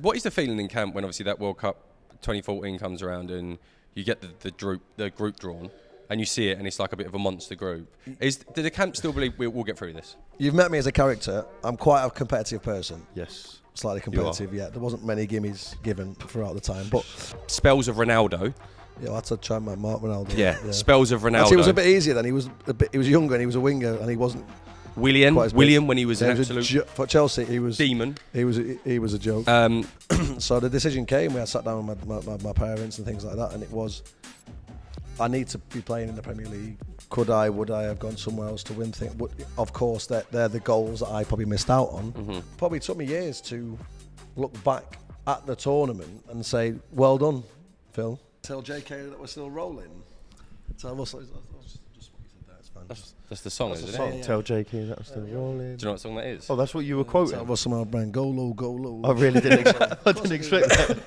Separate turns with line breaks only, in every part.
What is the feeling in camp when obviously that World Cup 2014 comes around and you get the group drawn and you see it and it's like a bit of a monster group? Do the camp still believe we'll get through this?
You've met me as a character. I'm quite a competitive person.
Yes.
Slightly competitive, yeah. There wasn't many gimmies given throughout the time, but
spells of Ronaldo.
Yeah, I had to try my Mark Ronaldo.
Yeah. Spells of Ronaldo.
Actually, it was a bit easier then. He was younger and he was a winger and he wasn't.
William when he was an absolute
for Chelsea, he was
demon.
He was a joke. So the decision came. We had sat down with my parents and things like that, and it was, I need to be playing in the Premier League. Would I have gone somewhere else to win things? Of course, they're the goals that I probably missed out on. Mm-hmm. Probably took me years to look back at the tournament and say, well done, Phil. Tell JK that we're still rolling. Tell Russell, just what you said there, it's fine.
That's the song, isn't it?
Yeah. Tell JK that we're still rolling.
Do you know what song that is?
Oh, that's what you were quoting?
Tell Russell, my brain, go low, go low.
I really didn't expect that.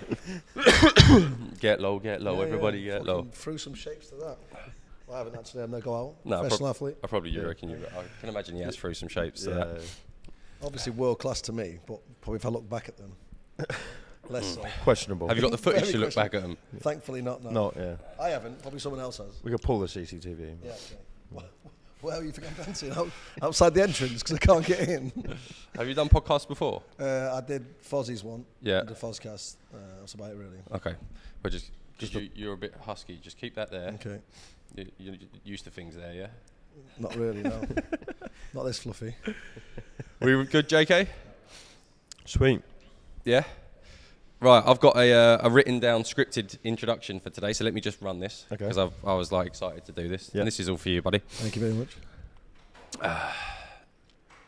Get low, everybody get low.
Threw some shapes to that. I haven't actually had no go out.
No,
professional athlete.
I probably reckon you. I can imagine he has threw some shapes to that.
Obviously world class to me, but probably if I look back at them, less so.
Questionable.
Have you got the footage to look back at them?
Thankfully not. No.
Not, yeah.
I haven't. Probably someone else has.
We could pull the CCTV.
Yeah. Okay. Where you think I'm dancing? Outside the entrance because I can't get in.
Have you done podcasts before?
I did Fozzie's one.
Yeah.
The Fozzcast. That's about it really.
Okay. Well, just you're a bit husky. Just keep that there.
Okay.
You're used to things there, yeah?
Not really, no. Not this fluffy.
We good, JK?
Sweet.
Yeah? Right, I've got a written down scripted introduction for today, so let me just run this.
Okay.
Because I was like excited to do this.
Yeah.
And this is all for you, buddy.
Thank you very much.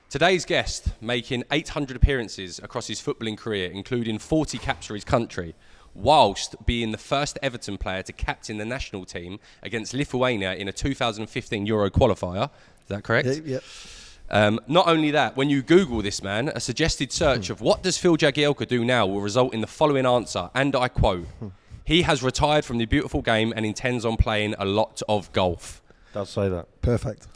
Today's guest, making 800 appearances across his footballing career, including 40 caps for his country, whilst being the first Everton player to captain the national team against Lithuania in a 2015 Euro qualifier. Is that correct?
Yeah.
Not only that, when you Google this man, a suggested search of what does Phil Jagielka do now will result in the following answer, and I quote, he has retired from the beautiful game and intends on playing a lot of golf.
Does say that.
Perfect.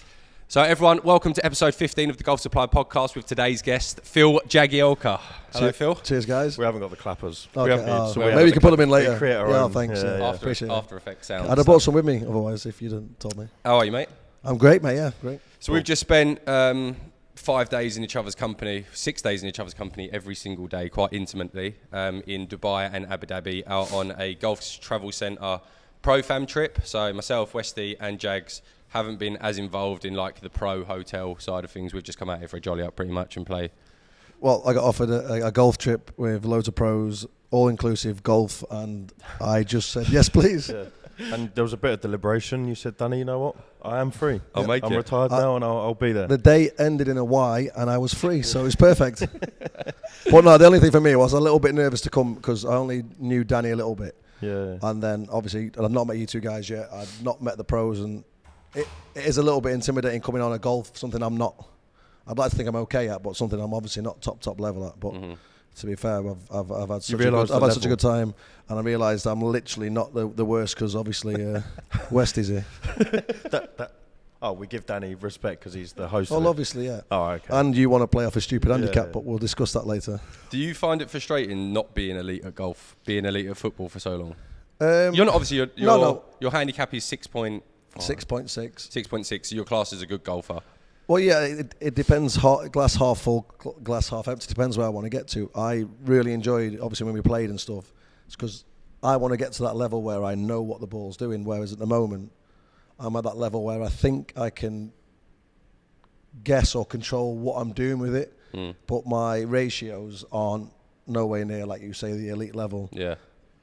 So everyone, welcome to episode 15 of the Golf Supply podcast with today's guest, Phil Jagielka. Hello, Phil.
Cheers, guys.
We haven't got the clappers.
Okay.
So
maybe you can put them in later.
Yeah,
thanks.
After Effects sound.
I'd have brought some with me otherwise if you hadn't told me.
How are you, mate?
I'm great, mate. Yeah, great.
So we've just spent 5 days in each other's company, 6 days in each other's company every single day, quite intimately, in Dubai and Abu Dhabi, out on a Golf Travel Centre pro fam trip. So myself, Westy and Jags haven't been as involved in like the pro hotel side of things. We've just come out here for a jolly up pretty much and play.
Well, I got offered a golf trip with loads of pros, all-inclusive golf, and I just said, yes, please.
Yeah. And there was a bit of deliberation. You said, Danny, you know what? I am free.
I'm
retired now and I'll be there.
The day ended in a Y and I was free, so it was perfect. But no, the only thing for me was a little bit nervous to come because I only knew Danny a little bit.
Yeah.
And then, obviously, I've not met you two guys yet. I've not met the pros, and it is a little bit intimidating coming on a golf, something I'm not. I'd like to think I'm okay at, but something I'm obviously not top level at. But to be fair, I've had such a good time, and I realised I'm literally not the worst because obviously Westy's here.
We give Danny respect because he's the host.
Well, obviously, yeah.
Oh, okay.
And you want to play off a stupid handicap, but we'll discuss that later.
Do you find it frustrating not being elite at golf, being elite at football for so long? You're not obviously. Your handicap is 6.6. 6.6. So your class is a good golfer.
Well, yeah, it depends. Glass half full, glass half empty. Depends where I want to get to. I really enjoyed, obviously, when we played and stuff. It's because I want to get to that level where I know what the ball's doing. Whereas at the moment, I'm at that level where I think I can guess or control what I'm doing with it. But my ratios aren't nowhere near, like you say, the elite level.
Yeah.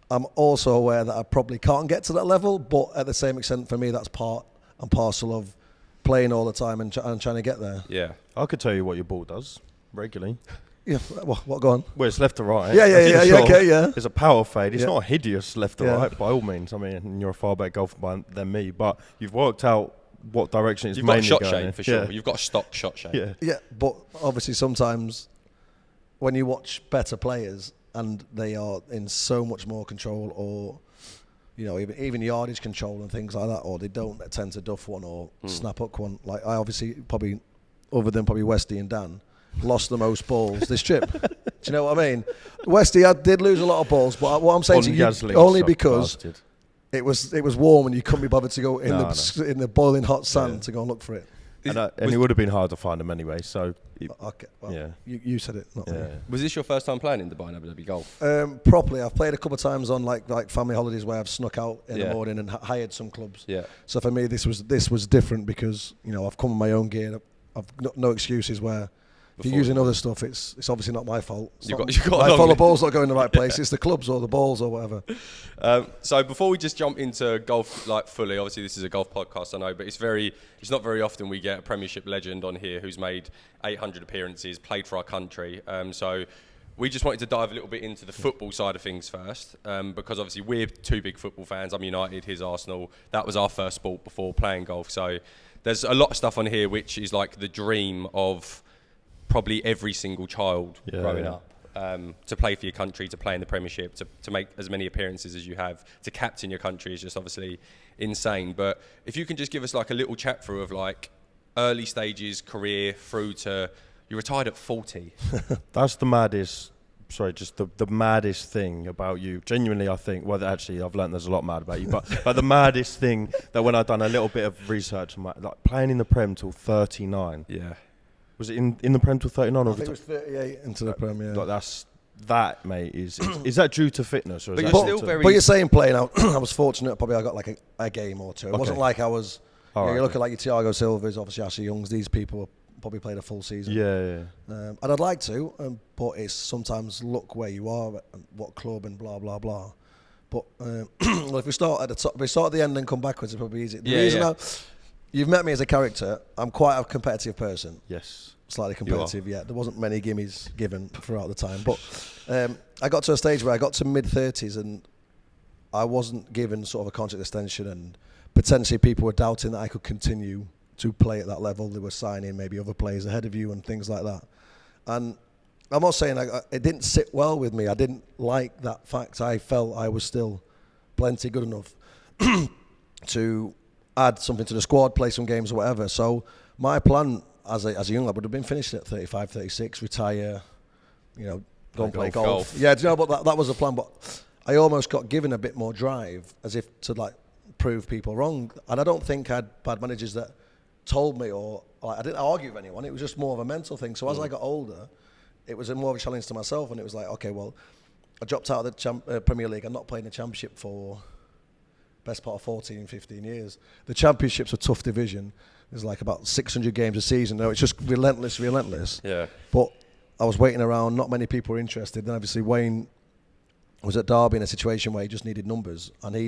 I'm also aware that I probably can't get to that level, but at the same extent, for me, that's part and parcel of playing all the time and trying to get there.
Yeah.
I could tell you what your ball does regularly.
Yeah, what go on?
Well, it's left to right.
Yeah, okay, yeah.
It's a power fade. It's not a hideous left to right by all means. I mean, you're a far better golfer than me, but you've worked out what direction it's mainly going.
You've got a shot shape for sure. You've got a stock shot shape.
Yeah, but obviously sometimes when you watch better players and they are in so much more control, or even yardage control and things like that, or they don't tend to duff one or snap up one. Like I obviously probably, other than probably Westy and Dan, lost the most balls this trip. Do you know what I mean? Westy did lose a lot of balls, but what I'm saying to you, only because it was warm and you couldn't be bothered to go in the boiling hot sand to go and look for it.
And it would have been hard to find them anyway. So
okay, well, you said it, not me.
Was this your first time playing in Dubai and Abu Dhabi golf?
Properly, I've played a couple of times on like family holidays where I've snuck out in the morning and hired some clubs. Yeah. So for me, this was different because I've come with my own gear. I've got no excuses where. If you're using other stuff, it's obviously not my fault. You've got my fault the ball's not going the right place. It's the clubs or the balls or whatever.
So before we just jump into golf like fully, obviously this is a golf podcast, I know, but it's not very often we get a Premiership legend on here who's made 800 appearances, played for our country. So we just wanted to dive a little bit into the football side of things first, because obviously we're two big football fans. I'm United, he's Arsenal. That was our first sport before playing golf. So there's a lot of stuff on here which is like the dream of probably every single child growing up, to play for your country, to play in the Premiership, to make as many appearances as you have, to captain your country is just obviously insane. But if you can just give us like a little chat through of like early stages, career through to you retired at 40.
That's the maddest. Sorry, just the maddest thing about you. Genuinely, I think. Well, actually, I've learned there's a lot mad about you, but the maddest thing that when I've done a little bit of research, like playing in the Prem till 39. Yeah. Was it in the Prem till 39?
I think it was 38 into the Prem, yeah.
Like that, mate, is that due to fitness? Or is
but you're saying playing out, I was fortunate, probably I got like a game or two. It wasn't like I was, you look at like your Thiago Silvas, obviously Ashley Youngs, these people probably played a full season.
Yeah.
And I'd like to, but it's sometimes look where you are, and what club and blah, blah, blah. But well, if we start at the top, if we start at the end and come backwards, it's probably easy. The reason you've met me as a character. I'm quite a competitive person.
Yes.
Slightly competitive, yeah. There wasn't many gimmies given throughout the time. But I got to a stage where I got to mid-30s and I wasn't given sort of a contract extension, and potentially people were doubting that I could continue to play at that level. They were signing maybe other players ahead of you and things like that. And I'm not saying it didn't sit well with me. I didn't like that fact. I felt I was still plenty good enough to add something to the squad, play some games or whatever. So my plan as a young lad would have been finishing at 35, 36, retire, go and play golf. Yeah, but that was the plan. But I almost got given a bit more drive, as if to like prove people wrong. And I don't think I had bad managers that told me, or I didn't argue with anyone. It was just more of a mental thing. So as I got older, it was more of a challenge to myself, and it was like, okay, well, I dropped out of the Premier League. I'm not playing the Championship for best part of 14, 15 years. The Championship's a tough division. There's like about 600 games a season. No, it's just relentless. Yeah. But I was waiting around. Not many people were interested. Then obviously Wayne was at Derby in a situation where he just needed numbers, and he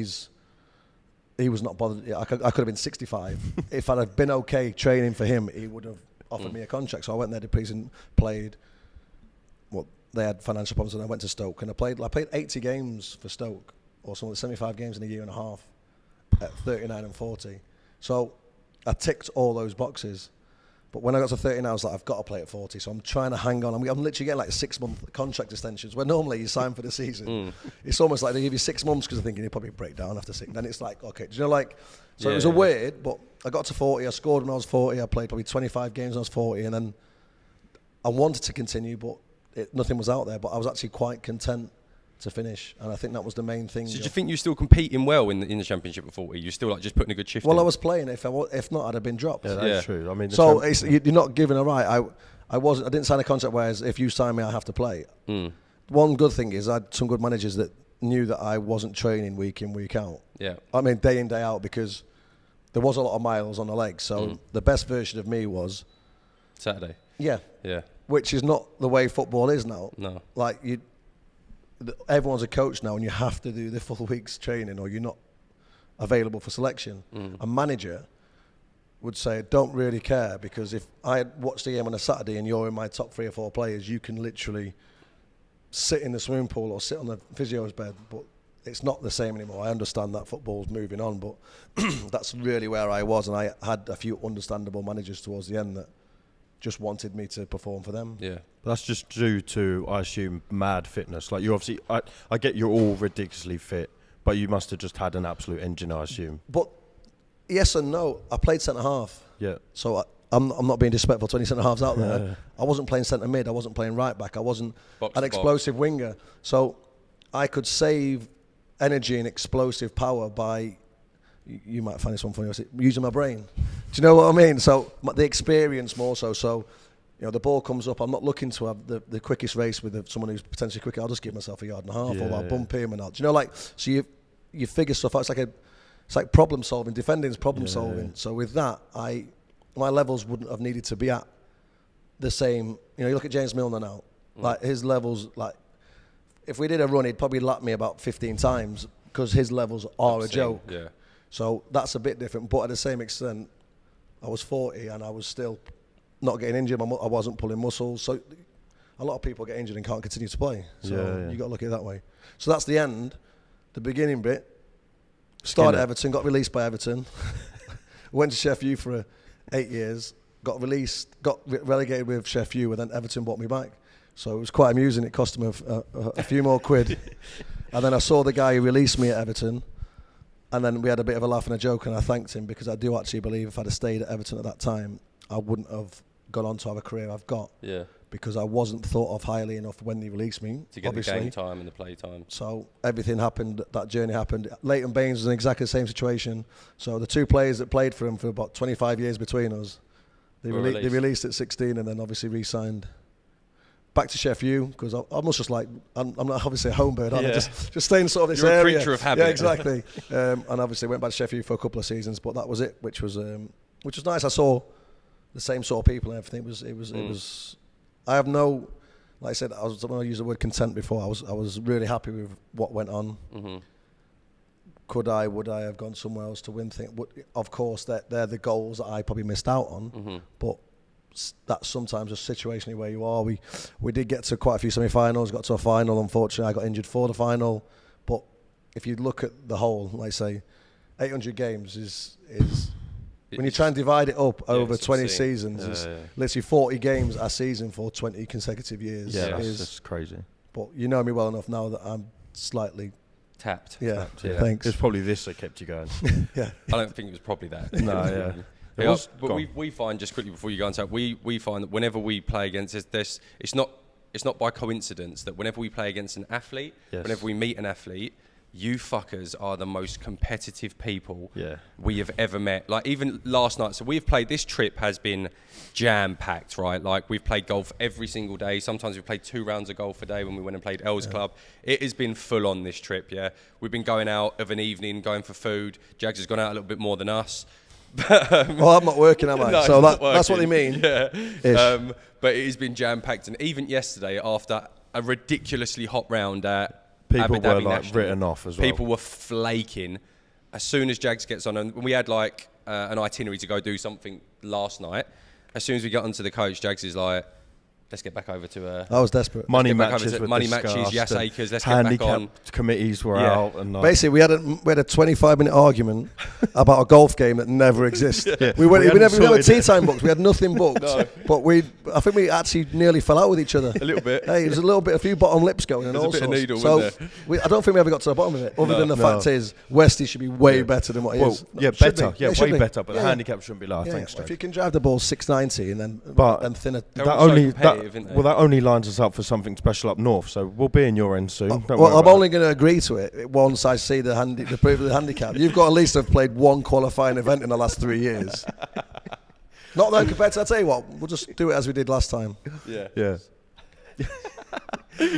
was not bothered. I could have been 65. If I'd have been okay training for him, he would have offered me a contract. So I went there, played. Well, they had financial problems, and I went to Stoke, and I played 80 games for Stoke, or something, 75 games in a year and a half at 39 and 40. So I ticked all those boxes. But when I got to 39, I was like, I've got to play at 40. So I'm trying to hang on. I'm literally getting like 6-month contract extensions, where normally you sign for the season. It's almost like they give you 6 months because they're thinking you'll probably break down after 6. Then it's like, okay, do you know, like, so it was a weird, but I got to 40. I scored when I was 40. I played probably 25 games when I was 40. And then I wanted to continue, but nothing was out there. But I was actually quite content to finish, and I think that was the main thing.
So do you think you're still competing well in the Championship at 40? You're still like just putting a good shift in?
Well, I was playing. If not, I'd have been dropped.
Yeah, that's true. I mean,
so you're not given a right. I didn't sign a contract whereas if you sign me, I have to play. One good thing is I had some good managers that knew that I wasn't training week in, week out. Yeah. I mean, day in, day out, because there was a lot of miles on the legs. So the best version of me was
Saturday.
Yeah. Which is not the way football is now. No. Like everyone's a coach now, and you have to do the full week's training, or you're not available for selection. A manager would say, don't really care, because if I watch the game on a Saturday and you're in my top 3 or 4 players, you can literally sit in the swimming pool or sit on the physio's bed. But it's not the same anymore. I understand that football's moving on, but that's really where I was, and I had a few understandable managers towards the end that just wanted me to perform for them.
Yeah. But that's just due to, I assume, mad fitness. Like, you obviously, I get you're all ridiculously fit, but you must have just had an absolute engine, I assume.
But yes and no. I played centre half.
Yeah.
So I'm not being disrespectful to any centre halves out there. I wasn't playing centre mid. I wasn't playing right back. I wasn't an explosive winger. So I could save energy and explosive power by, you might find this one funny, using my brain. Do you know what I mean? So the experience more so. So, you know, the ball comes up. I'm not looking to have the quickest race with someone who's potentially quicker. I'll just give myself a yard and a half, or I'll bump him and I'll. Do you know, like, so you figure stuff out. It's like problem solving. Defending's problem solving. So with that, my levels wouldn't have needed to be at the same. You know, you look at James Milner now. Like his levels, like if we did a run, he'd probably lap me about 15 times because his levels are a joke.
Yeah.
So that's a bit different. But at the same extent, I was 40 and I was still not getting injured. I wasn't pulling muscles. So a lot of people get injured and can't continue to play. So you got to look at it that way. So that's the end. The beginning bit. Started at Everton, got released by Everton. Went to Sheff U for 8 years. Got released, got relegated with Sheff U, and then Everton bought me back. So it was quite amusing. It cost them a few more quid. And then I saw the guy who released me at Everton. And then we had a bit of a laugh and a joke, and I thanked him because I do actually believe if I'd have stayed at Everton at that time, I wouldn't have gone on to have a career I've got.
Yeah.
Because I wasn't thought of highly enough when he released me.
To get
obviously.
The game time and the play time.
So everything happened, that journey happened. Leighton Baines was in exactly the same situation. So the two players that played for him for about 25 years between us, they released at 16 and then obviously re-signed. Back to Sheff U, because I'm just like, I'm not obviously a home bird, aren't I? Just staying sort of this area.
You're a creature of habit.
Yeah, exactly. And obviously went back to Sheff U for a couple of seasons, but that was it, which was nice. I saw the same sort of people and everything. It was. I have no, like I said, I used the word content before. I was really happy with what went on. Mm-hmm. Would I have gone somewhere else to win things? Of course, they're the goals that I probably missed out on, but that's sometimes a situationally where you are. We did get to quite a few semi-finals, got to a final. Unfortunately, I got injured for the final. But if you look at the whole, like say, 800 games is when you try and divide it up over 20 seasons, it's literally 40 games a season for 20 consecutive years.
Yeah, that's crazy.
But you know me well enough now that I'm slightly
tapped.
Yeah, thanks.
It's probably this that kept you going.
Yeah,
I don't think it was probably that.
No,
but we find, just quickly before you go on to that, we find that whenever we play against this, it's not by coincidence that whenever we play against an athlete, whenever we meet an athlete, you fuckers are the most competitive people we have ever met. Like even last night, so this trip has been jam-packed, right? Like we've played golf every single day. Sometimes we've played 2 rounds of golf a day when we went and played Els Club. It has been full on this trip, We've been going out of an evening, going for food. Jags has gone out a little bit more than us.
Well, I'm not working, am I?
No,
so that's what they mean.
Yeah. But it has been jam-packed. And even yesterday, after a ridiculously hot round at
people
Abu Dhabi
were like
National,
written off as well.
People were flaking. As soon as Jags gets on, and we had like an itinerary to go do something last night. As soon as we got onto the coach, Jags is like, let's get back over to
I was desperate.
Money matches,
yes acres. Let's get back on.
Committees were out, and
basically we had a 25-minute argument about a golf game that never existed. We never tea time booked. We had nothing booked. But I think we actually nearly fell out with each other
a little bit.
Hey, there's a few bottom lips going and all sorts.
There's a bit of needle,
so
wasn't there?
I don't think we ever got to the bottom of it. Other than the fact is, Westy should be way better than what he is.
Yeah, better. Yeah, way better. But the handicap shouldn't be low. Thanks,
if you can drive the ball 690 and thinner.
That only lines us up for something special up north, so we'll be in your end soon.
I'm only going to agree to it once I see the proof of the handicap. You've got at least have played one qualifying event in the last 3 years. Not that compared to, I'll tell you what, we'll just do it as we did last time.
Yeah.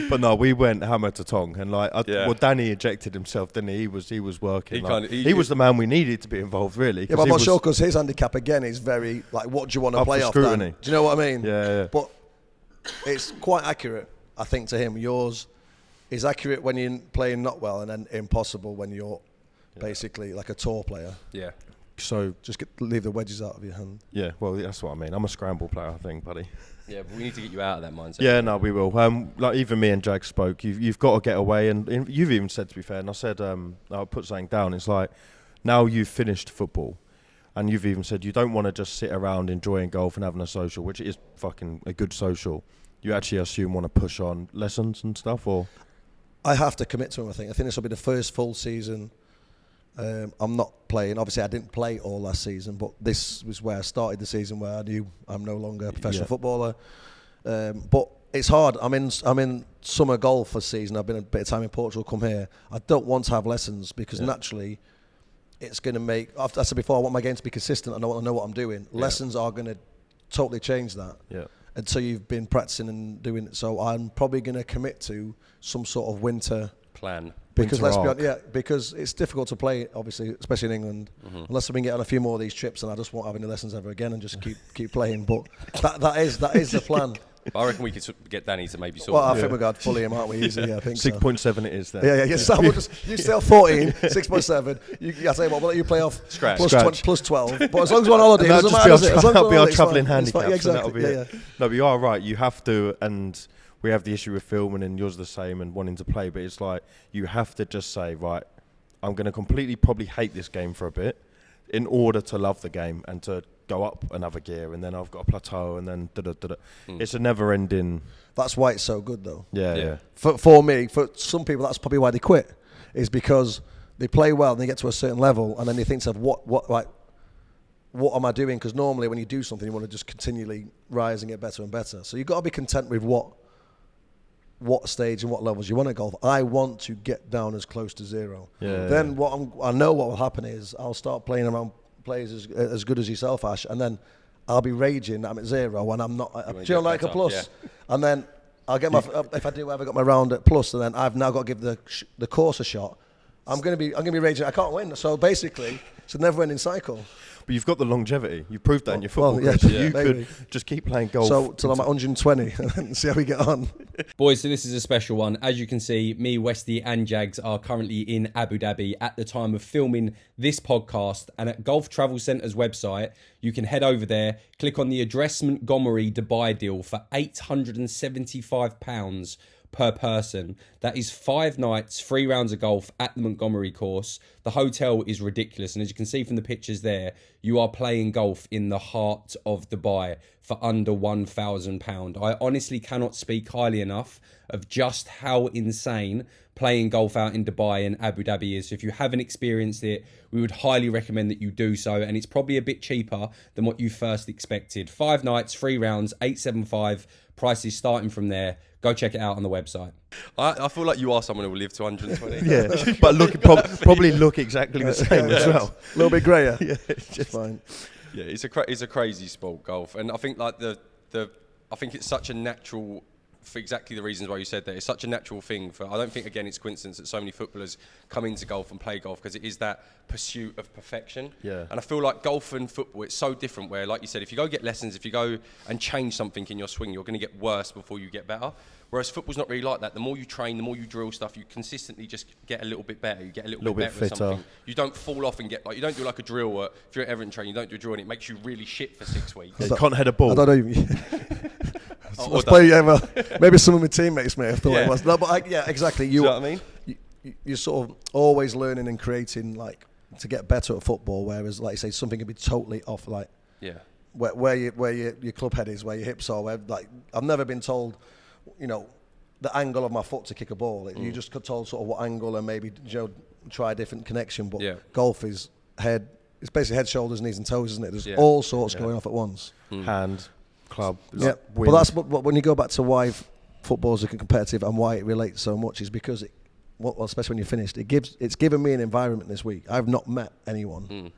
But no, we went hammer to tong, and well, Danny ejected himself, didn't he? He was working. He was the man we needed to be involved, really.
Yeah, but I'm not sure because his handicap again is very what do you want to play off? Dan? Do you know what I mean?
Yeah.
But it's quite accurate, I think, to him. Yours is accurate when you're playing not well, and then impossible when you're basically like a tour player.
Yeah. So
just leave the wedges out of your hand.
Yeah, well, that's what I mean. I'm a scramble player, I think, buddy.
Yeah, but we need to get you out of that mindset.
Yeah, no, we will. Like even me and Jag spoke. You've got to get away, and you've even said, to be fair, and I said I'll put something down. It's like now you've finished football. And you've even said you don't want to just sit around enjoying golf and having a social, which is fucking a good social. You actually assume want to push on lessons and stuff, or?
I have to commit to him, I think. I think this will be the first full season I'm not playing. Obviously, I didn't play all last season, but this was where I started the season where I knew I'm no longer a professional footballer. But it's hard. I'm in summer golf this season. I've been a bit of time in Portugal, come here. I don't want to have lessons because naturally it's going to make, I said before, I want my game to be consistent. I know what I'm doing. Yeah. Lessons are going to totally change that. Yeah. Until you've been practicing and doing it. So I'm probably going to commit to some sort of winter
plan.
Because let's be honest, because it's difficult to play, obviously, especially in England, unless we can get on a few more of these trips, and I just won't have any lessons ever again and just keep playing. But that is the plan.
I reckon we could get Danny to maybe sort.
Well, I think we're going to fully him, aren't we? Easily, I think
6.7 it is then.
Yeah. So we'll you still 14, 6.7. I say, we'll let you play off
Scratch.
plus 12. But as long as we're on holiday, it doesn't matter.
That'll be our travelling handicap.
Exactly.
That'll be it. No, but you are right. You have to, and we have the issue with filming, and yours the same, and wanting to play. But it's like you have to just say, right, I'm going to completely probably hate this game for a bit, in order to love the game and to go up another gear, and then I've got a plateau, and then It's a never-ending.
That's why it's so good, though.
Yeah.
For me, for some people, that's probably why they quit, is because they play well and they get to a certain level, and then they think to themselves, what am I doing? Because normally when you do something, you want to just continually rise and get better and better. So you've got to be content with what stage and what levels you want to golf. I want to get down as close to zero. Then I know what will happen is I'll start playing around players as good as yourself, Ash, and then I'll be raging that I'm at zero and I'm not. Do you like a plus? Yeah. And then I'll get if I do ever got my round at plus, and then I've now got to give the course a shot. I'm gonna be raging. I can't win. So basically, it's a never-ending cycle.
But you've got the longevity. You proved that in your football career. You could just keep playing golf.
So till I'm at 120 and see how we get on.
Boys, so this is a special one. As you can see, me, Westy and Jags are currently in Abu Dhabi at the time of filming this podcast. And at Gulf Travel Centre's website, you can head over there, click on the Address Montgomery Dubai deal for £875 per person. That is 5 nights, 3 rounds of golf at the Montgomery course. The hotel is ridiculous, and as you can see from the pictures there, you are playing golf in the heart of Dubai for under £1,000. I honestly cannot speak highly enough of just how insane playing golf out in Dubai and Abu Dhabi is. So if you haven't experienced it, we would highly recommend that you do so, and it's probably a bit cheaper than what you first expected. 5 nights, 3 rounds, 875. Prices starting from there. Go check it out on the website.
I feel like you are someone who will live to 120.
Yeah, but probably look exactly the same as well.
A little bit greyer.
Yeah, it's just
fine.
Yeah, it's a crazy sport, golf, and I think like I think it's such a natural, for exactly the reasons why you said that. It's such a natural thing. I don't think, again, it's coincidence that so many footballers come into golf and play golf, because it is that pursuit of perfection.
Yeah.
And I feel like golf and football, it's so different, where, like you said, if you go get lessons, if you go and change something in your swing, you're going to get worse before you get better. Whereas football's not really like that. The more you train, the more you drill stuff, you consistently just get a little bit better. You get a little bit better at something. You don't fall off and you don't do like a drill. If you're at Everton training, you don't do a drill and it makes you really shit for 6 weeks.
You can't head a ball.
I don't know. Maybe some of my teammates may have thought it was. No, but exactly.
You know what I mean?
You're sort of always learning and creating, like, to get better at football. Whereas, like you say, something can be totally off. Like, where your club head is, where your hips are. Where, like, I've never been told, the angle of my foot to kick a ball. You just got told sort of what angle and maybe try a different connection. But golf is head. It's basically head, shoulders, knees, and toes, isn't it? There's all sorts going off at once.
Hand, club.
But that's when you go back to why football's a competitive and why it relates so much is because especially when you're finished, it's given me an environment this week. I've not met anyone,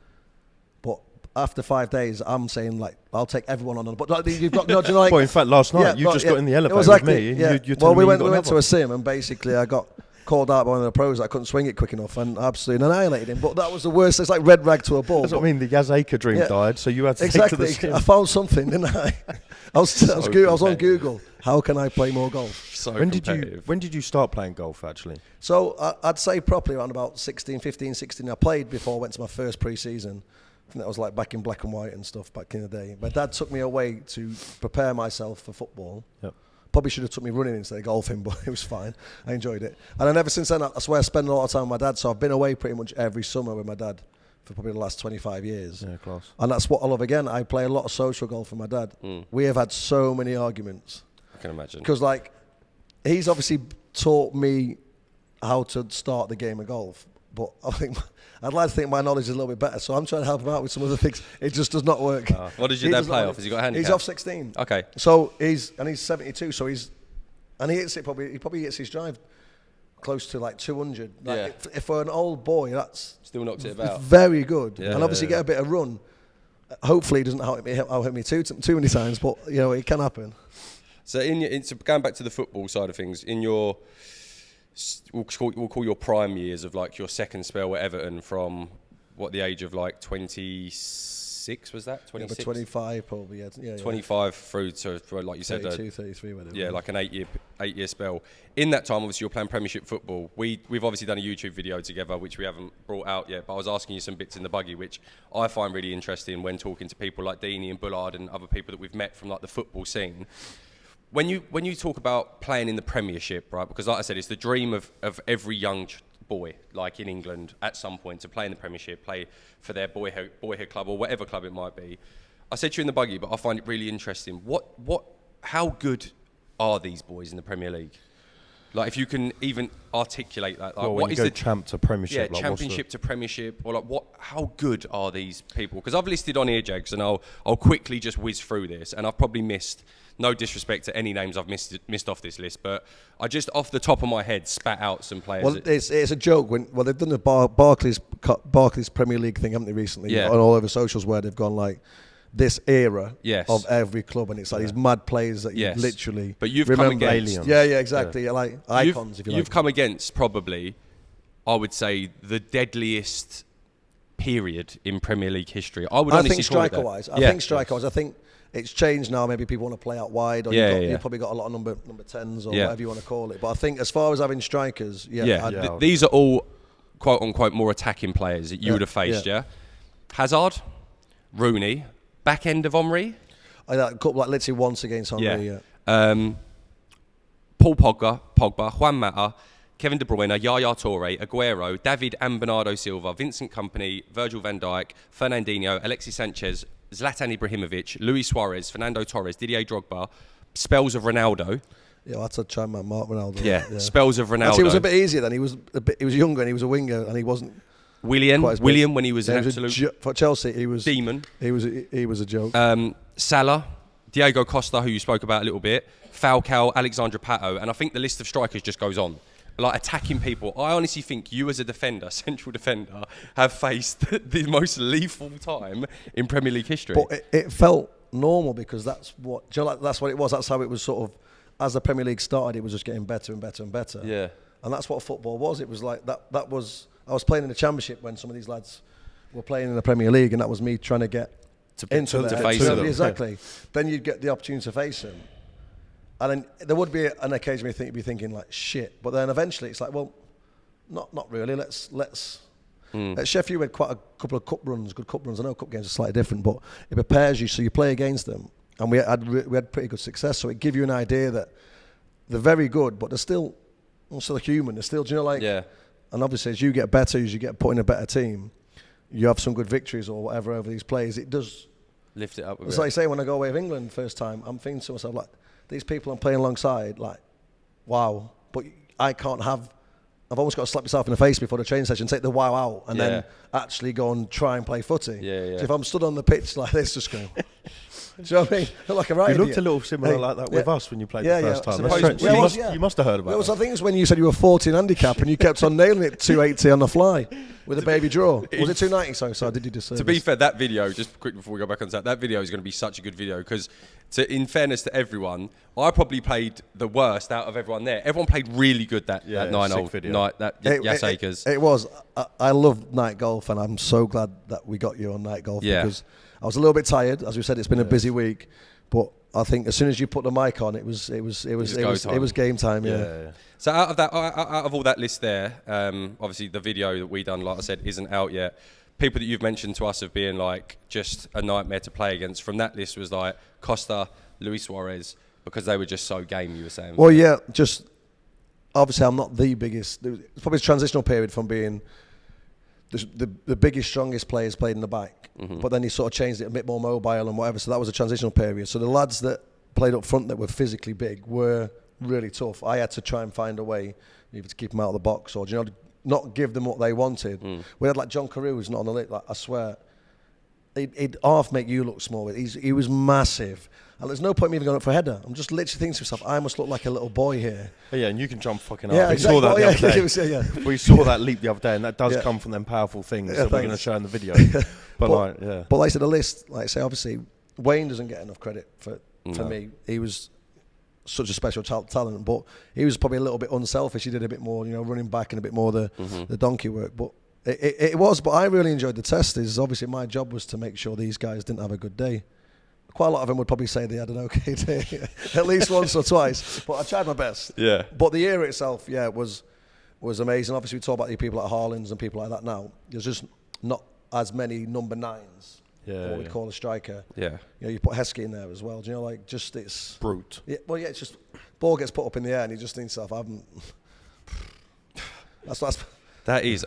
but after 5 days, I'm saying, like, I'll take everyone on. But like, you've got no. Like,
well, in fact, last night you got in the elevator with me.
Yeah. We went to a sim, and basically I got called out by one of the pros that I couldn't swing it quick enough, and absolutely annihilated him. But that was the worst. It's like red rag to a ball.
That's what I mean. The Jagielka dream died, so you had to take to the sim.
I found something, didn't I? I was on Google. How can I play more golf?
So
when did you start playing golf, actually?
So I'd say properly around about 15, 16. I played before I went to my first pre-season. I think that was like back in black and white and stuff back in the day. My dad took me away to prepare myself for football.
Yep.
Probably should have took me running instead of golfing, but it was fine. I enjoyed it. And then ever since then, I swear I spend a lot of time with my dad. So I've been away pretty much every summer with my dad for probably the last 25 years.
Yeah, class.
And that's what I love. Again, I play a lot of social golf with my dad. We have had so many arguments.
I can imagine.
Because, like, he's obviously taught me how to start the game of golf. but I think I'd like to think my knowledge is a little bit better. So I'm trying to help him out with some of the things. It just does not work.
What does your dad play off? Has he got a handicap?
He's off 16.
Okay.
So he's 72. So he hits it he probably hits his drive close to like 200. Like if for an old boy, that's
still knocks it about.
Very good. Yeah, and obviously get a bit of run. Hopefully he doesn't out hit me too many times, but it can happen.
So so going back to the football side of things, in your we'll call your prime years of like your second spell at Everton from the age of like 26 was that? 26?
Yeah, but 25 probably. Yeah.
25 through to like you
32,
said,
33, whatever.
Yeah, like an 8-year spell. In that time, obviously, you're playing Premiership football. We've obviously done a YouTube video together, which we haven't brought out yet. But I was asking you some bits in the buggy, which I find really interesting when talking to people like Deeney and Bullard and other people that we've met from like the football scene. When you talk about playing in the Premiership, right? Because like I said, it's the dream of every young boy, like in England, at some point to play in the Premiership, play for their boyhood club or whatever club it might be. I said to you in the buggy, but I find it really interesting. How good are these boys in the Premier League? Like, if you can even articulate that, like,
what is the champ to Premiership?
Yeah, like Championship to Premiership, or like how good are these people? Because I've listed on here, Jags, and I'll quickly just whiz through this, and I've probably missed. No disrespect to any names I've missed off this list, but I just off the top of my head spat out some players.
Well, it's a joke they've done the Barclays Premier League thing, haven't they, recently?
Yeah.
On all over socials where they've gone like this era
yes.
of every club, and it's like these mad players that
yes.
you literally.
But you've
remember.
come against
aliens. Yeah, exactly. Yeah. Like icons.
You've come against probably, I would say, the deadliest period in Premier League history. I
think striker-wise. I think it's changed now. Maybe people want to play out wide, or you've probably got a lot of number 10s or whatever you want to call it. But I think as far as having strikers,
these are all quote unquote more attacking players that you would have faced. Yeah. Hazard, Rooney, back end of Henry.
Like literally once against Henry. Yeah.
Paul Pogba, Juan Mata, Kevin De Bruyne, Yaya Toure, Aguero, David and Bernardo Silva, Vincent Kompany, Virgil van Dijk, Fernandinho, Alexis Sanchez, Zlatan Ibrahimovic, Luis Suarez, Fernando Torres, Didier Drogba, spells of Ronaldo.
Yeah, that's a try man, Mark Ronaldo.
Yeah, spells of Ronaldo.
Actually, it was a bit easier then. He was younger and he was a winger and he wasn't.
William when he was an absolute
for Chelsea, he was
demon.
He was a joke.
Salah, Diego Costa, who you spoke about a little bit, Falcao, Alexandre Pato, and I think the list of strikers just goes on. Like attacking people, I honestly think you as a defender, central defender, have faced the most lethal time in Premier League history.
But it felt normal because that's what that's what it was. That's how it was sort of. As the Premier League started, it was just getting better and better and better.
Yeah,
and that's what football was. It was like that. That was I was playing in the Championship when some of these lads were playing in the Premier League, and that was me trying to get to
face them.
Exactly. Then you'd get the opportunity to face them. And then there would be an occasion where you'd be thinking like shit, but then eventually it's like, well, not really. Let's. At Sheffield, we had quite a couple of good cup runs. I know cup games are slightly different, but it prepares you so you play against them, and we had pretty good success. So it gives you an idea that they're very good, but they're still human. They're still,
yeah.
And obviously, as you get better, as you get put in a better team, you have some good victories or whatever over these players. It does
lift it up.
It's like I say when I go away with England first time, I'm thinking to myself like. These people I'm playing alongside, like, wow. But I can't have. I've almost got to slap myself in the face before the training session, take the wow out, and then actually go and try and play footy.
Yeah.
So if I'm stood on the pitch like this, just going. Do you know what I mean? I look like a right
You looked a little similar like that with us when you played the first time. You must have heard about it.
I think it was when you said you were 14 handicap and you kept on nailing it 280 on the fly with a baby draw. Was it 290? So did you just?
To be fair, that video, just quick before we go back on that video is going to be such a good video because, in fairness to everyone, I probably played the worst out of everyone there. Everyone played really good that 9-hole night. Yas Acres.
It was. I love night golf, and I'm so glad that we got you on night golf because I was a little bit tired. As we said, it's been a busy week, but I think as soon as you put the mic on, it was game time. Yeah.
So out of all that list there, obviously the video that we done, like I said, isn't out yet. People that you've mentioned to us of being like just a nightmare to play against from that list was like Costa, Luis Suarez, because they were just so game. You were saying.
Well, yeah, just obviously I'm not the biggest. It's probably a transitional period from being the biggest, strongest players played in the back, but then he sort of changed it a bit more mobile and whatever. So that was a transitional period. So the lads that played up front that were physically big were really tough. I had to try and find a way either to keep them out of the box or not give them what they wanted. We had like John Carew, who's not on the list. Like, I swear, he'd half make you look small. He was massive. And there's no point me even going up for a header. I'm just literally thinking to myself, I must look like a little boy here.
Oh, yeah, and you can jump fucking hard.
Yeah,
We
exactly.
saw that the other day. We saw that leap the other day, and that does come from them powerful things that we're going to show in the video. But like
I said, the list, like I say, obviously, Wayne doesn't get enough credit for me. He was such a special talent, but he was probably a little bit unselfish. He did a bit more, running back and a bit more the donkey work. But but I really enjoyed the test. Obviously my job was to make sure these guys didn't have a good day. Quite a lot of them would probably say they had an okay day, at least once or twice. But I tried my best.
Yeah.
But the era itself, was amazing. Obviously, we talk about the people like Haalands and people like that now. There's just not as many number 9s. What we'd call a striker.
Yeah.
You put Heskey in there as well. Do you know, like, just it's
brute.
Yeah. Well, yeah. It's just ball gets put up in the air and you just think to yourself,
That is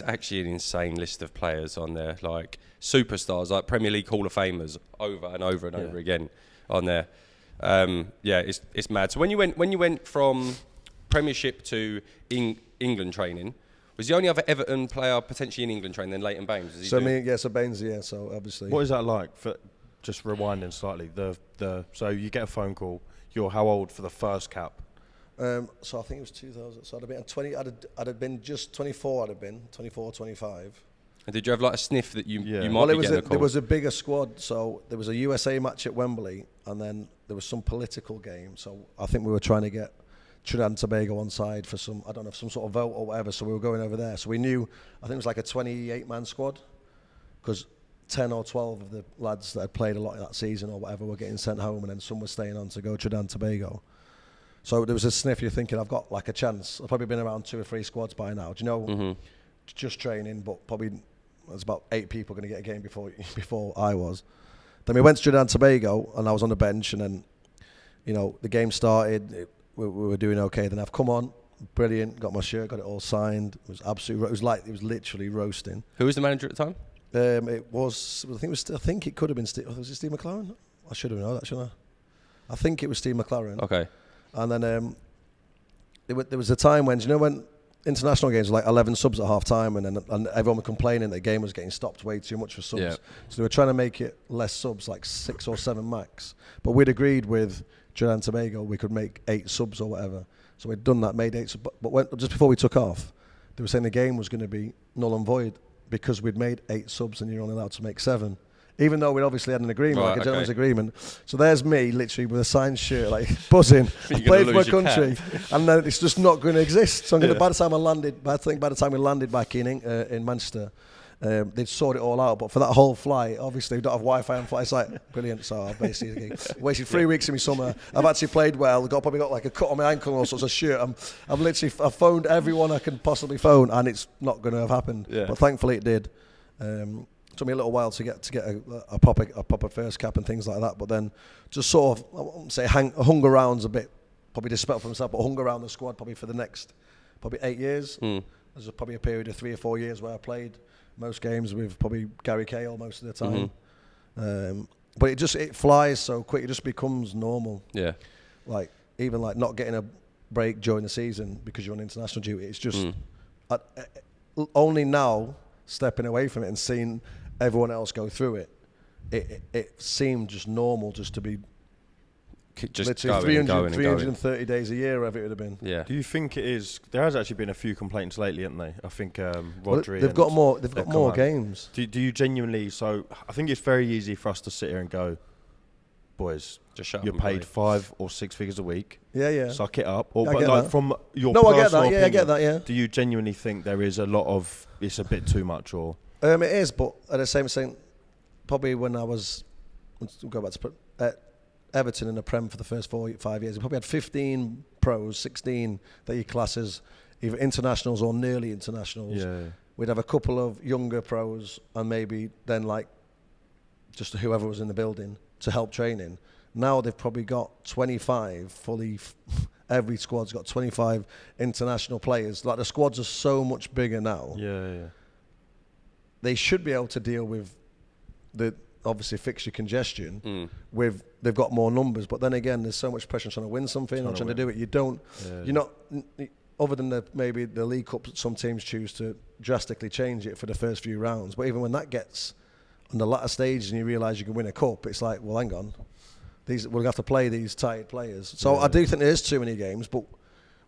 actually an insane list of players on there, like superstars, like Premier League Hall of Famers, over and over and over again on there. It's mad. So when you went from Premiership to England training, was the only other Everton player potentially in England training than Leighton Baines?
So Baines, yeah. So obviously,
what is that like? For just rewinding slightly, so you get a phone call. You're how old for the first cap?
So I think it was 2000. So I'd have been 20. I'd have been just 24. I'd have been 24, 25.
And did you have like a sniff that you might
well,
be getting a call?
There was a bigger squad. So there was a USA match at Wembley, and then there was some political game. So I think we were trying to get Trinidad and Tobago on side for some sort of vote or whatever. So we were going over there. So we knew. I think it was like a 28-man squad, because 10 or 12 of the lads that had played a lot that season or whatever were getting sent home, and then some were staying on to go Trinidad and Tobago. So there was a sniff. You're thinking, I've got like a chance. I've probably been around 2 or 3 squads by now. Do you know? Just training, but probably there's about 8 people going to get a game before I was. Then we went to Trinidad and Tobago, and I was on the bench, and then the game started. We were doing okay. Then I've come on, brilliant. Got my shirt, got it all signed. It was absolutely. It was literally roasting.
Who was the manager at the time?
It was. I think it could have been Steve. Was it Steve McLaren? I should have known that, shouldn't I? I think it was Steve McLaren.
Okay.
And then there was a time when, when international games were like 11 subs at half time, and everyone was complaining that the game was getting stopped way too much for subs. Yeah. So they were trying to make it less subs, like 6 or 7 max. But we'd agreed with Trinidad and Tobago we could make 8 subs or whatever. So we'd done that, made 8 subs. But just before we took off, they were saying the game was going to be null and void because we'd made 8 subs and you're only allowed to make 7. Even though we'd obviously had an agreement, like a gentleman's agreement. So there's me, literally with a signed shirt, like buzzing. I played for my country, and then it's just not going to exist. So by the time I landed, by the time we landed back in Manchester, they'd sorted it all out. But for that whole flight, obviously we don't have Wi-Fi on flight. It's like brilliant. So I basically wasted 3 weeks in my summer. I've actually played well. Probably got like a cut on my ankle and all sorts of shit. I've phoned everyone I can possibly phone, and it's not going to have happened. Yeah. But thankfully it did. Took me a little while to get a proper first cap and things like that, but then just sort of, I won't say hung around a bit, probably disrespectful for myself, but hung around the squad probably for the next 8 years. There's probably a period of 3 or 4 years where I played most games with probably Gary Cahill most of the time. But it flies so quick, it just becomes normal. Yeah. Like even like not getting a break during the season because you're on international duty, it's just only now stepping away from it and seeing everyone else go through it, it seemed just normal just to be just literally 330 days a year, whatever it would have been.
Yeah. Do you think it is? There has actually been a few complaints lately, haven't they? I think Rodri.
They've got more. They've got more games.
Do you genuinely? So I think it's very easy for us to sit here and go, boys, just shut up. You're paid 5 or 6 figures a week.
Yeah.
Suck it up. Or, but like from your
I get that.
opinion,
I get that. Yeah.
Do you genuinely think there is a lot of? It's a bit too much, or?
It is, but at the same time, probably when I was, let's go back to Everton in the Prem for the first 4 or 5 years, we probably had 15 pros, 16 that you class as either internationals or nearly internationals. Yeah. We'd have a couple of younger pros and maybe then like just whoever was in the building to help training. Now they've probably got 25 fully. Every squad's got 25 international players. Like the squads are so much bigger now.
Yeah.
They should be able to deal with the obviously fixture congestion. They've got more numbers, but then again, there's so much pressure on trying to win something or trying to do it. You don't. Yeah. You're not. other than maybe the League Cup, some teams choose to drastically change it for the first few rounds. But even when that gets on the latter stage and you realise you can win a cup, it's like, well, hang on, we're going to have to play these tired players. So I do think there is too many games, but